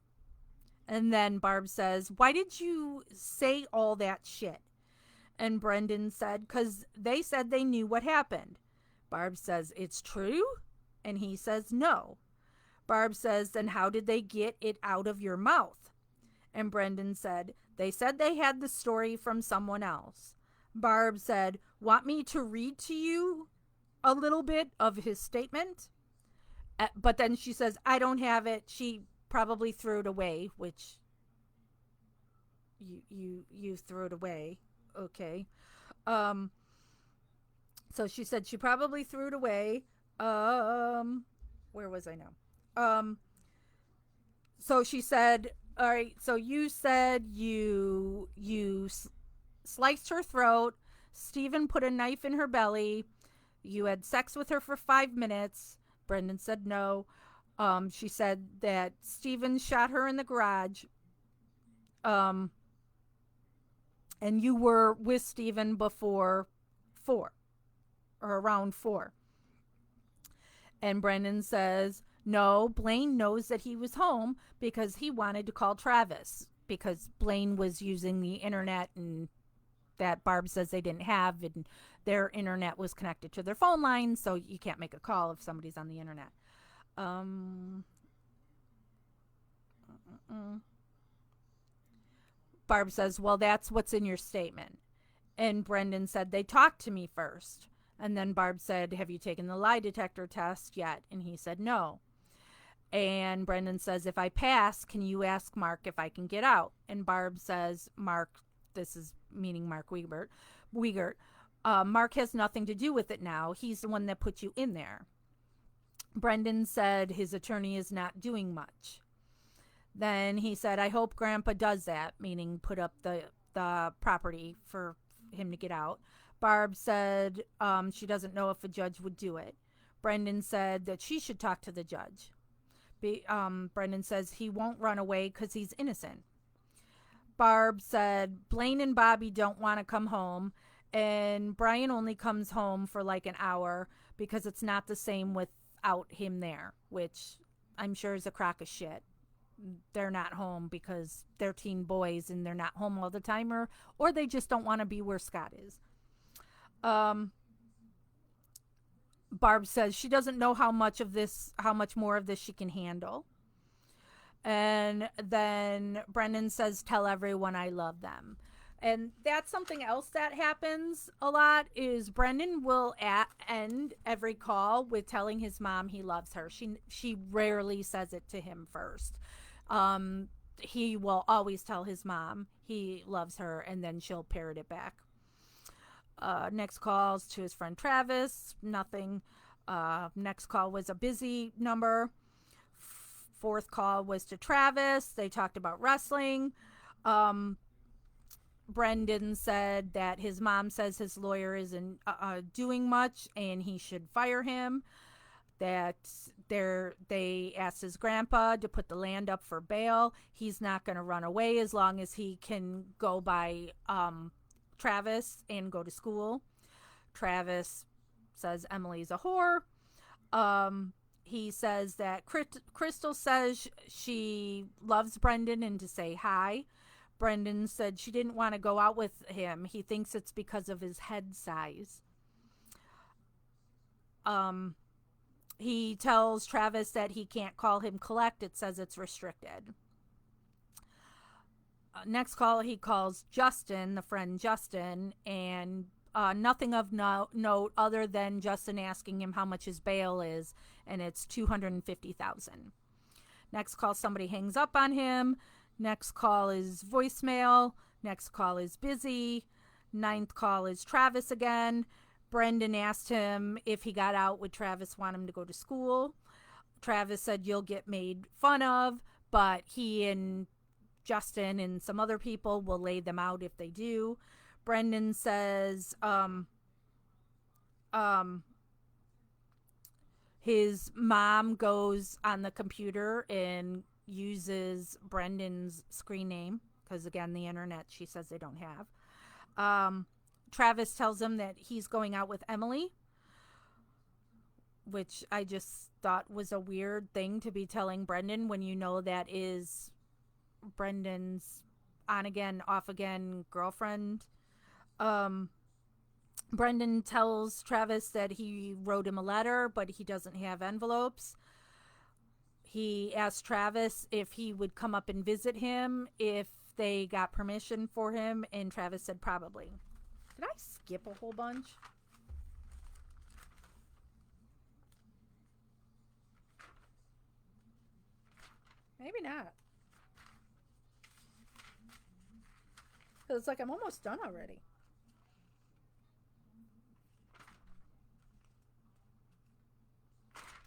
And then Barb says, why did you say all that shit? And Brendan said, because they said they knew what happened. Barb says, it's true? And he says, no. Barb says, then how did they get it out of your mouth? And Brendan said, they said they had the story from someone else. Barb said, want me to read to you a little bit of his statement? But then she says, I don't have it. She probably threw it away, which you threw it away. Okay. So she said she probably threw it away. Where was I now? So she said, all right, so you said you sliced her throat. Steven put a knife in her belly. You had sex with her for 5 minutes. Brendan said no. She said that Steven shot her in the garage. And you were with Steven before 4 or around 4. And Brendan says, no, Blaine knows that he was home because he wanted to call Travis because Blaine was using the internet and that Barb says they didn't have, and their internet was connected to their phone line, so you can't make a call if somebody's on the internet. Barb says, well, that's what's in your statement. And Brendan said, they talked to me first. And then Barb said, have you taken the lie detector test yet? And he said, no. And Brendan says, if I pass, can you ask Mark if I can get out? And Barb says, Mark, this is meaning Mark Wiegert, Mark has nothing to do with it now. He's the one that put you in there. Brendan said his attorney is not doing much. Then he said, I hope Grandpa does that, meaning put up the property for him to get out. Barb said she doesn't know if a judge would do it. Brendan said that she should talk to the judge. Brendan says he won't run away because he's innocent. Barb said Blaine and Bobby don't want to come home, and Brian only comes home for like an hour because it's not the same without him there, which I'm sure is a crock of shit. They're not home because they're teen boys and they're not home all the time, or they just don't want to be where Scott is. Barb says she doesn't know how much more of this she can handle. And then Brendan says, tell everyone I love them. And that's something else that happens a lot is Brendan will end every call with telling his mom he loves her. She rarely says it to him first. He will always tell his mom he loves her, and then she'll parrot it back. Next calls to his friend Travis, nothing. Next call was a busy number. Fourth call was to Travis. They talked about wrestling. Brendan said that his mom says his lawyer isn't doing much and he should fire him. That they asked his grandpa to put the land up for bail. He's not going to run away as long as he can go by Travis and go to school. Travis says Emily's a whore. He says that Crystal says she loves Brendan and to say hi. Brendan said she didn't want to go out with him. He thinks it's because of his head size. Um, he tells Travis that he can't call him collect. It says it's restricted. Next call, he calls Justin, the friend Justin, and nothing of note other than Justin asking him how much his bail is, and it's $250,000. Next call, somebody hangs up on him. Next call is voicemail. Next call is busy. Ninth call is Travis again. Brendan asked him if he got out, would Travis want him to go to school? Travis said, you'll get made fun of, but he and Justin and some other people will lay them out if they do. Brendan says his mom goes on the computer and uses Brendan's screen name because, again, the internet, she says they don't have. Travis tells him that he's going out with Emily, which I just thought was a weird thing to be telling Brendan when you know that is Brendan's on again, off again girlfriend. Brendan tells Travis that he wrote him a letter, but he doesn't have envelopes. He asked Travis if he would come up and visit him if they got permission for him, and Travis said probably. Did I skip a whole bunch? Maybe not. Because it's like I'm almost done already.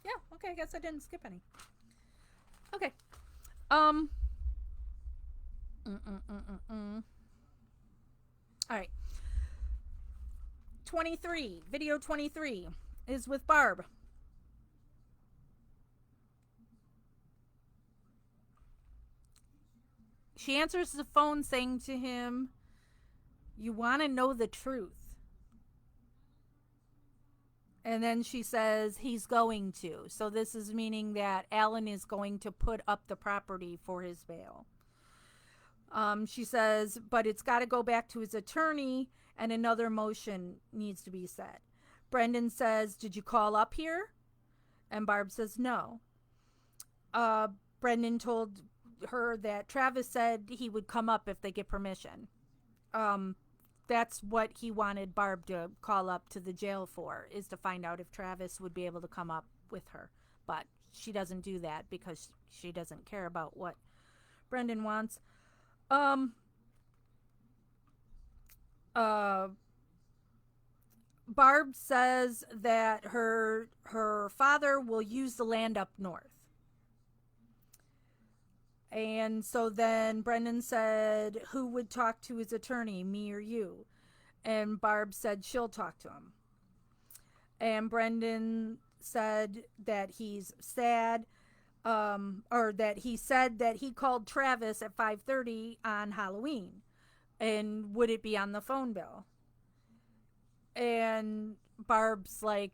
Yeah, okay, I guess I didn't skip any. Okay. Um. All right. 23, video 23 is with Barb. She answers the phone saying to him, you want to know the truth. And then she says he's going to. So this is meaning that Alan is going to put up the property for his bail. She says, but it's got to go back to his attorney and another motion needs to be set. Brendan says, did you call up here? And Barb says, no. Brendan told her that Travis said he would come up if they get permission. That's what he wanted Barb to call up to the jail for, is to find out if Travis would be able to come up with her. But she doesn't do that because she doesn't care about what Brendan wants. Barb says that her father will use the land up north. And so then Brendan said, who would talk to his attorney, me or you? And Barb said she'll talk to him. And Brendan said that he's sad, or that he said that he called Travis at 5:30 on Halloween. And would it be on the phone bill? And Barb's like,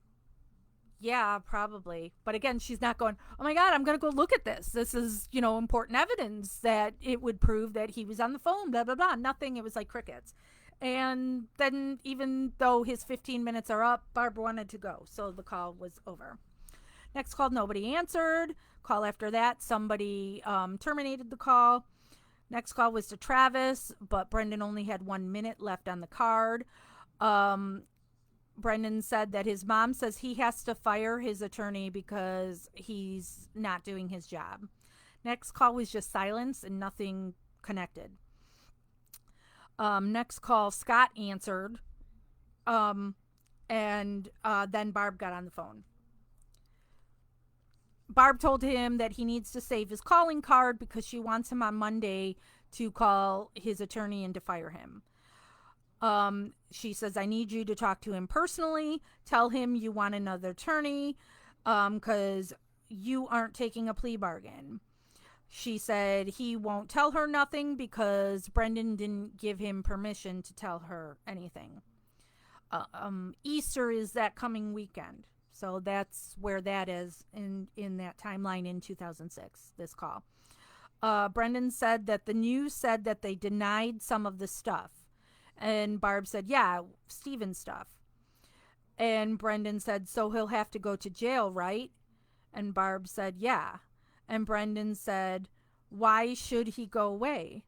yeah, probably. But again, she's not going, oh my God, I'm going to go look at this. This is, important evidence that it would prove that he was on the phone, blah, blah, blah. Nothing. It was like crickets. And then even though his 15 minutes are up, Barb wanted to go. So the call was over. Next call, nobody answered. Call after that, somebody terminated the call. Next call was to Travis, but Brendan only had 1 minute left on the card. Brendan said that his mom says he has to fire his attorney because he's not doing his job. Next call was just silence and nothing connected. Next call, Scott answered. And then Barb got on the phone. Barb told him that he needs to save his calling card because she wants him on Monday to call his attorney and to fire him. She says, I need you to talk to him personally. Tell him you want another attorney because you aren't taking a plea bargain. She said he won't tell her nothing because Brendan didn't give him permission to tell her anything. Easter is that coming weekend. So that's where that is in that timeline in 2006, this call. Brendan said that the news said that they denied some of the stuff. And Barb said, yeah, Steven's stuff. And Brendan said, so he'll have to go to jail, right? And Barb said, yeah. And Brendan said, why should he go away?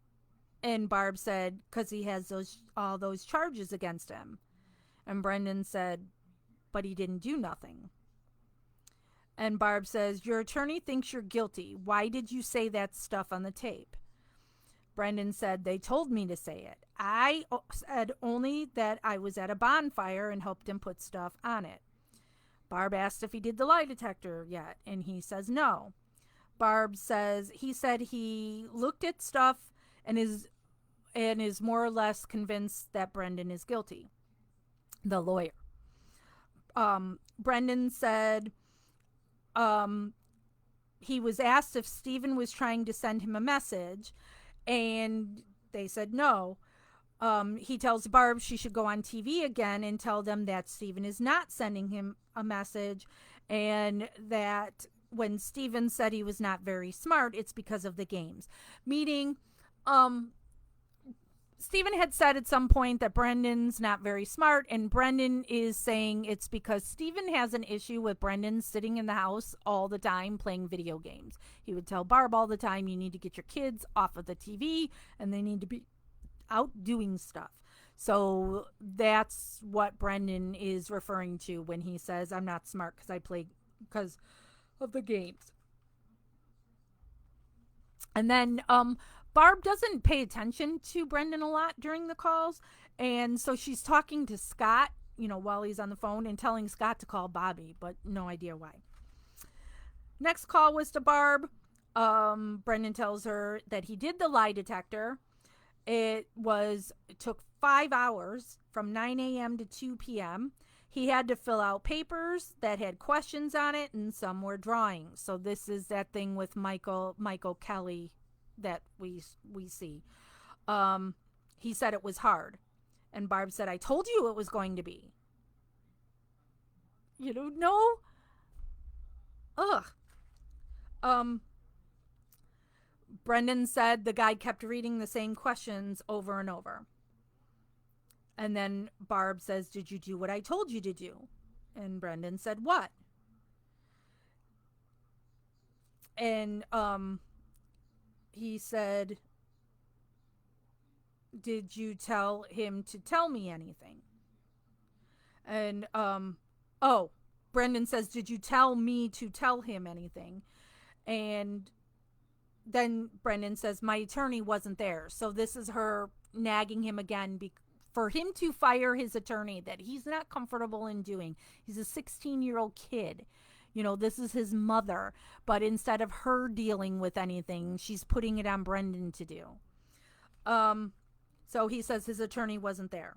And Barb said, because he has all those charges against him. And Brendan said, but he didn't do nothing. And Barb says, your attorney thinks you're guilty. Why did you say that stuff on the tape? Brendan said, they told me to say it. I said only that I was at a bonfire and helped him put stuff on it. Barb asked if he did the lie detector yet, and he says no. Barb says he said he looked at stuff and is more or less convinced that Brendan is guilty. The lawyer. Brendan said he was asked if Steven was trying to send him a message, and they said no. He tells Barb she should go on TV again and tell them that Steven is not sending him a message, and that when Steven said he was not very smart, it's because of the games. Meaning, Steven had said at some point that Brendan's not very smart, and Brendan is saying it's because Steven has an issue with Brendan sitting in the house all the time playing video games. He would tell Barb all the time, you need to get your kids off of the TV, and they need to be out doing stuff. So that's what Brendan is referring to when he says, I'm not smart because I play because of the games. And then Barb doesn't pay attention to Brendan a lot during the calls. And so she's talking to Scott, while he's on the phone, and telling Scott to call Bobby, but no idea why. Next call was to Barb. Brendan tells her that he did the lie detector. It took 5 hours from 9 a.m. to 2 p.m. He had to fill out papers that had questions on it, and some were drawings. So this is that thing with Michael Kelly that we see. He said it was hard. And Barb said, I told you it was going to be. No. Ugh. Brendan said the guy kept reading the same questions over and over. And then Barb says, did you do what I told you to do? And Brendan said, what? And he said, did you tell him to tell me anything? And Brendan says, did you tell me to tell him anything? And then Brendan says, my attorney wasn't there. So this is her nagging him again for him to fire his attorney that he's not comfortable in doing. He's a 16-year-old kid. This is his mother. But instead of her dealing with anything, she's putting it on Brendan to do. So he says his attorney wasn't there.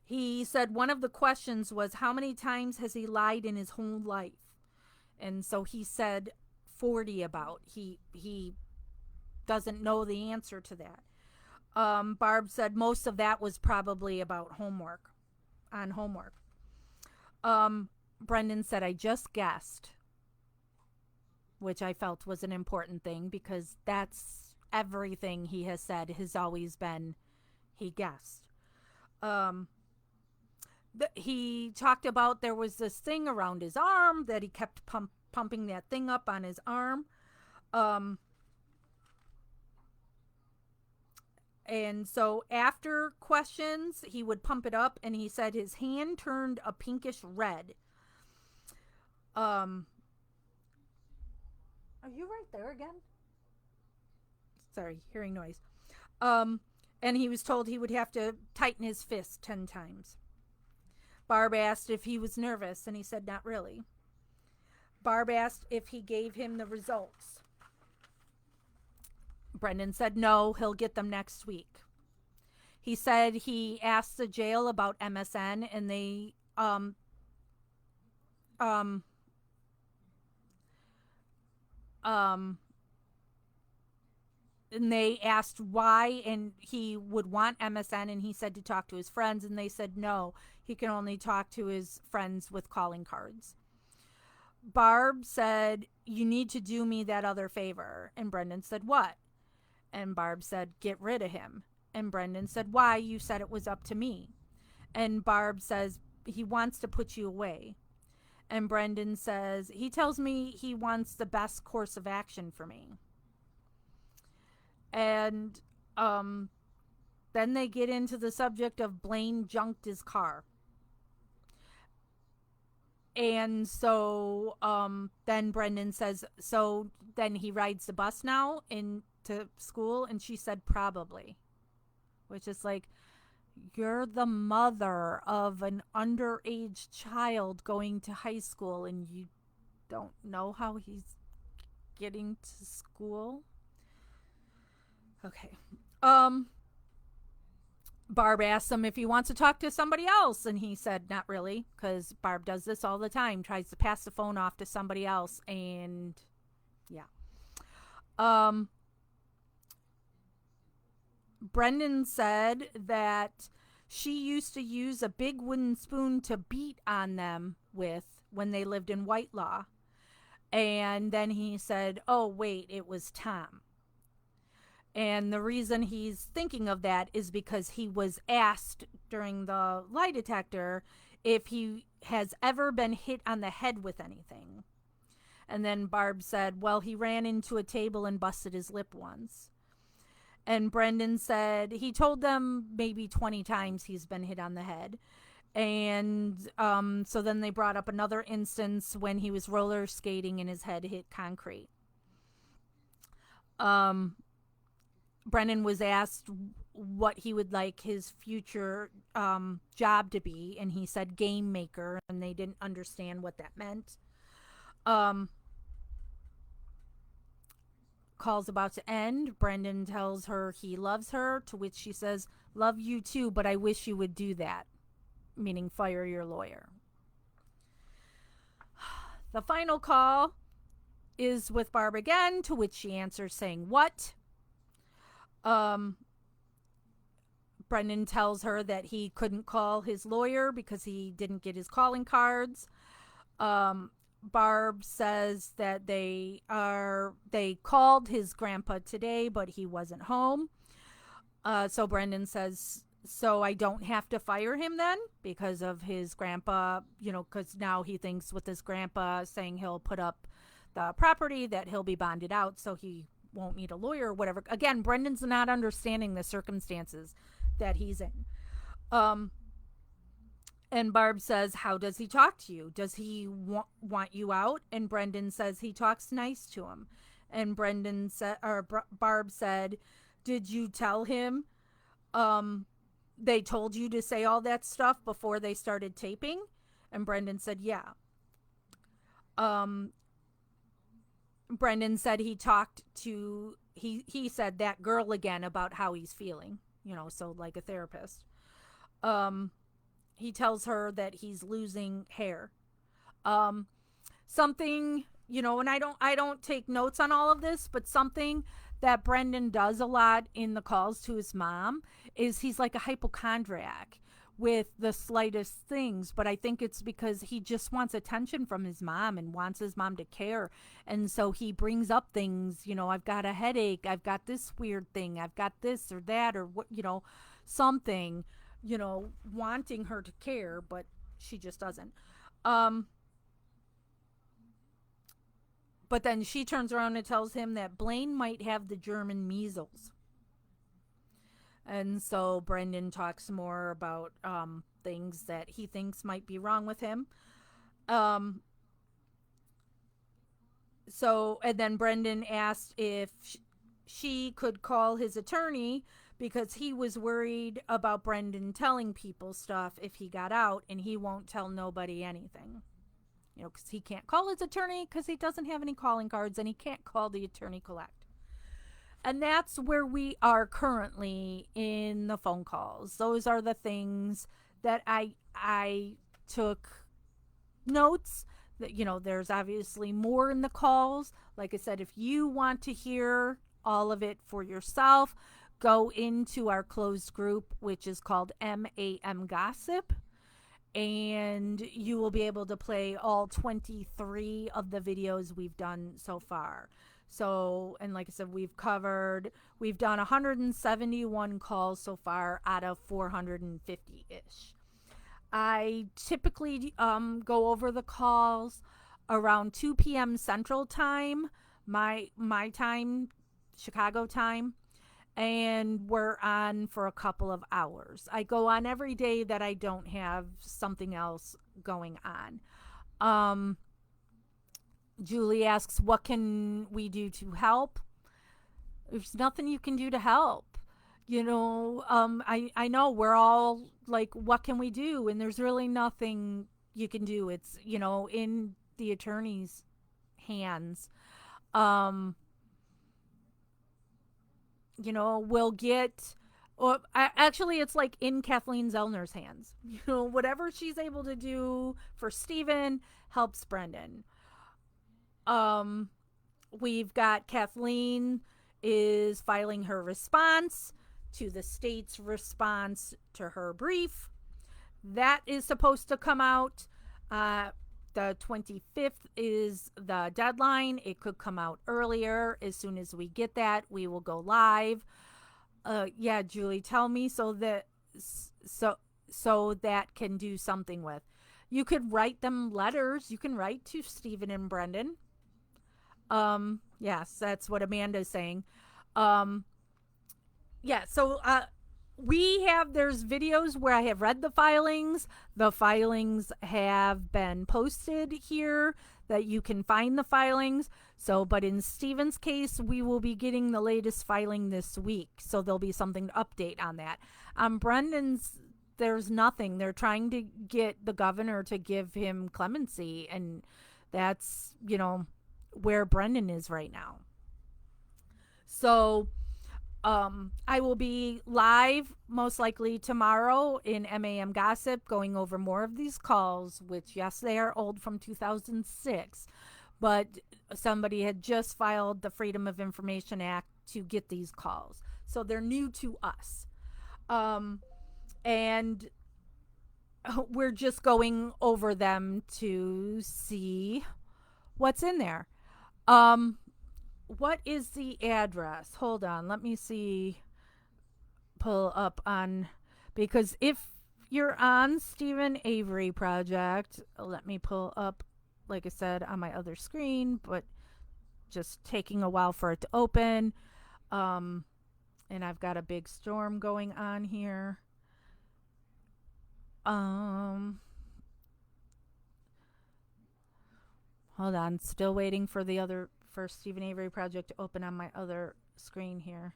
He said one of the questions was, how many times has he lied in his whole life? And so he said 40 about. He doesn't know the answer to that. Barb said most of that was probably about homework. Brendan said, I just guessed, which I felt was an important thing because that's everything he has said has always been he guessed. He talked about there was this thing around his arm that he kept pumping that thing up on his arm. And so after questions, he would pump it up, and he said his hand turned a pinkish red. Are you right there again? Sorry, hearing noise. And he was told he would have to tighten his fist 10 times. Barb asked if he was nervous, and he said not really. Barb asked if he gave him the results. Brendan said no, he'll get them next week. He said he asked the jail about MSN, and they and they asked why, and he would want MSN, and he said to talk to his friends, and they said no, he can only talk to his friends with calling cards. Barb said, "You need to do me that other favor." And Brendan said, "What?" And Barb said, "Get rid of him." And Brendan said, "Why? You said it was up to me." And Barb says, "He wants to put you away." And Brendan says, "He tells me he wants the best course of action for me." And then they get into the subject of Blaine junked his car. And so then Brendan says, "So then he rides the bus now into school?" And she said, "Probably." Which is like, you're the mother of an underage child going to high school and you don't know how he's getting to school? Okay. Barb asks him if he wants to talk to somebody else, and he said not really, because Barb does this all the time, tries to pass the phone off to somebody else, and yeah. Um, Brendan said that she used to use a big wooden spoon to beat on them with when they lived in Whitelaw. And then he said, "Oh, wait, it was Tom." And the reason he's thinking of that is because he was asked during the lie detector if he has ever been hit on the head with anything. And then Barb said, "Well, he ran into a table and busted his lip once." And Brendan said he told them maybe 20 times he's been hit on the head. And so then they brought up another instance when he was roller skating and his head hit concrete. Um, Brennan was asked what he would like his future job to be, and he said game maker, and they didn't understand what that meant. Um, Call's about to end. Brendan tells her he loves her, to which she says, "Love you too, but I wish you would do that," meaning fire your lawyer. The final call is with Barb again, to which she answers saying, "What?" Um, Brendan tells her that he couldn't call his lawyer because he didn't get his calling cards. Barb says that they called his grandpa today, but he wasn't home. So Brendan says, "So I don't have to fire him then because of his grandpa, because now he thinks with his grandpa saying he'll put up the property that he'll be bonded out, so he won't need a lawyer or whatever." Again, Brendan's not understanding the circumstances that he's in. And Barb says, "How does he talk to you? Does he want you out?" And Brendan says he talks nice to him. And Barb said, "Did you tell him they told you to say all that stuff before they started taping?" And Brendan said, "Yeah." Brendan said he said that girl again about how he's feeling, so like a therapist. He tells her that he's losing hair. Something, and I don't take notes on all of this, but something that Brendan does a lot in the calls to his mom is he's like a hypochondriac with the slightest things, but I think it's because he just wants attention from his mom and wants his mom to care. And so he brings up things, "I've got a headache, I've got this weird thing, I've got this or that, or what, something, wanting her to care, but she just doesn't. But then she turns around and tells him that Blaine might have the German measles. And so Brendan talks more about things that he thinks might be wrong with him. And then Brendan asked if she could call his attorney because he was worried about Brendan telling people stuff if he got out, and he won't tell nobody anything. Because he can't call his attorney because he doesn't have any calling cards, and he can't call the attorney collect. And that's where we are currently in the phone calls. Those are the things that I took notes. That there's obviously more in the calls. Like I said, if you want to hear all of it for yourself, go into our closed group, which is called MAM Gossip, and you will be able to play all 23 of the videos we've done so far. So, and like I said, we've done 171 calls so far out of 450 ish. I typically go over the calls around 2 p.m. Central Time, my time, Chicago time, and we're on for a couple of hours. I go on every day that I don't have something else going on. Um, Julie asks, "What can we do to help?" There's nothing you can do to help. I know we're all like, what can we do? And there's really nothing you can do. It's, in the attorney's hands. Um, we'll get, or actually, it's like in Kathleen Zellner's hands. Whatever she's able to do for Stephen helps Brendan. Um, we've got Kathleen is filing her response to the state's response to her brief. That is supposed to come out. The 25th is the deadline. It could come out earlier. As soon as we get that, we will go live. Yeah, Julie, tell me so that can do something with. You could write them letters. You can write to Stephen and Brendan. Yes, that's what Amanda's saying. Um, yeah, so there's videos where I have read the filings. The filings have been posted here that you can find the filings. So, but in Stephen's case, we will be getting the latest filing this week. So there'll be something to update on that. Brendan's, there's nothing. They're trying to get the governor to give him clemency, and that's, where Brendan is right now. So, I will be live most likely tomorrow in MAM Gossip going over more of these calls, which, yes, they are old from 2006, but somebody had just filed the Freedom of Information Act to get these calls. So they're new to us. And we're just going over them to see what's in there. What is the address? Hold on, let me see. Pull up on, because if you're on Stephen Avery Project, let me pull up, like I said, on my other screen, but just taking a while for it to open. And I've got a big storm going on here. Hold on, still waiting for Stephen Avery Project to open on my other screen here.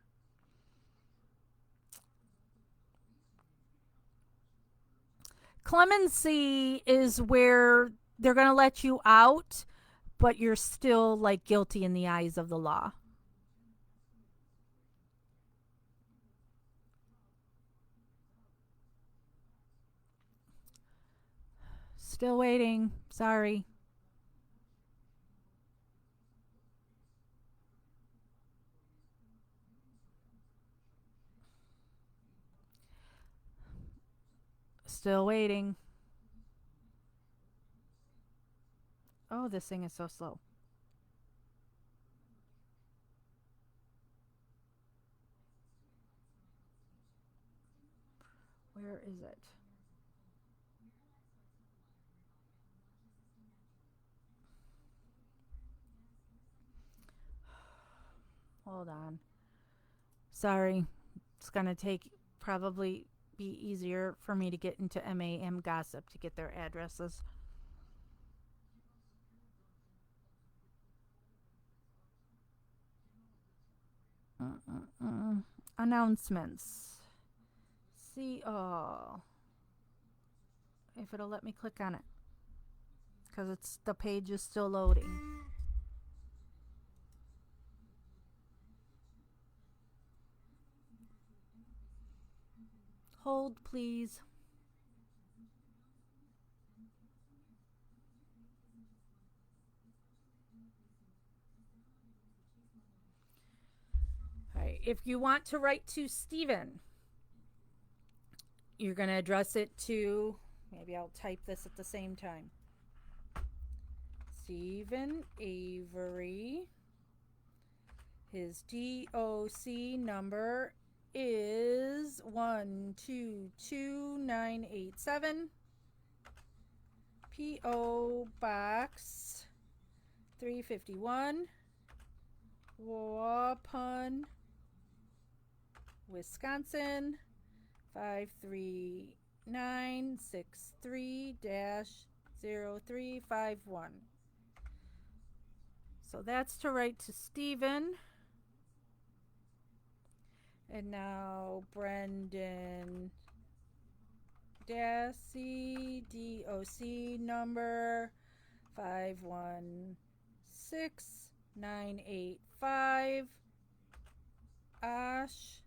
Clemency is where they're going to let you out, but you're still like guilty in the eyes of the law. Still waiting. Sorry. Still waiting. Oh, this thing is so slow. Where is it? Hold on. Sorry. It's going to probably be easier for me to get into MAM Gossip to get their addresses. Announcements. See, if it'll let me click on it, because the page is still loading. Hold, please. if you want to write to Stephen, you're going to address it to, maybe I'll type this at the same time. Stephen Avery. His DOC number is 1222987. P.O. Box 351, Waupun, Wisconsin 53963-0351. So that's to write to Stephen. And now Brendan Dassey, DOC number 516985. Osh.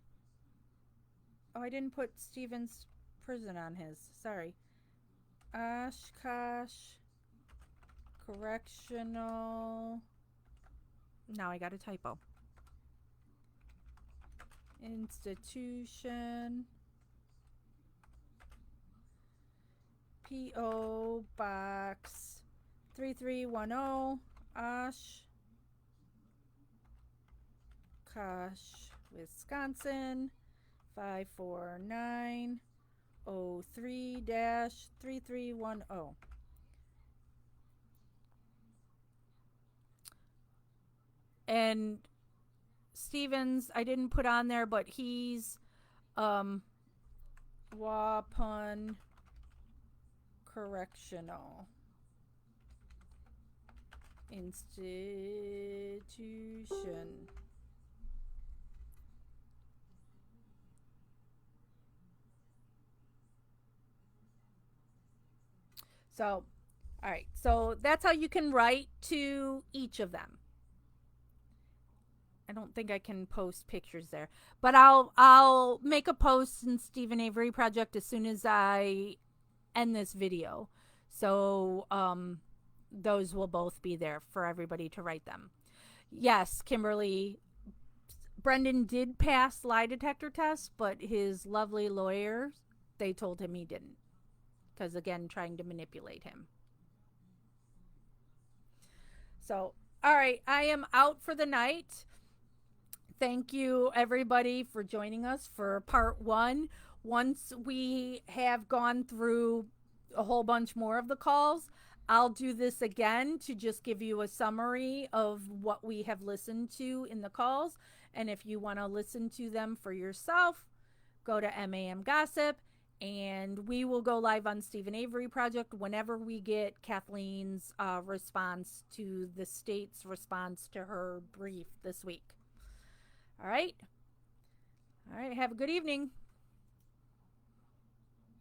Oh, I didn't put Stephen's prison on his. Sorry. Oshkosh Correctional. Now I got a typo. Institution. P.O. Box 3310, Oshkosh, Wisconsin 54903-3310. And Stevens, I didn't put on there, but he's Waupun Correctional Institution. So, all right. So that's how you can write to each of them. I don't think I can post pictures there, but I'll make a post in Stephen Avery Project as soon as I end this video. So those will both be there for everybody to write them. Yes, Kimberly, Brendan did pass lie detector tests, but his lovely lawyers, they told him he didn't. Because again, trying to manipulate him. So, all right, I am out for the night. Thank you, everybody, for joining us for part 1. Once we have gone through a whole bunch more of the calls, I'll do this again to just give you a summary of what we have listened to in the calls. And if you want to listen to them for yourself, go to MAM Gossip, and we will go live on Stephen Avery Project whenever we get Kathleen's response to the state's response to her brief this week. All right. Have a good evening.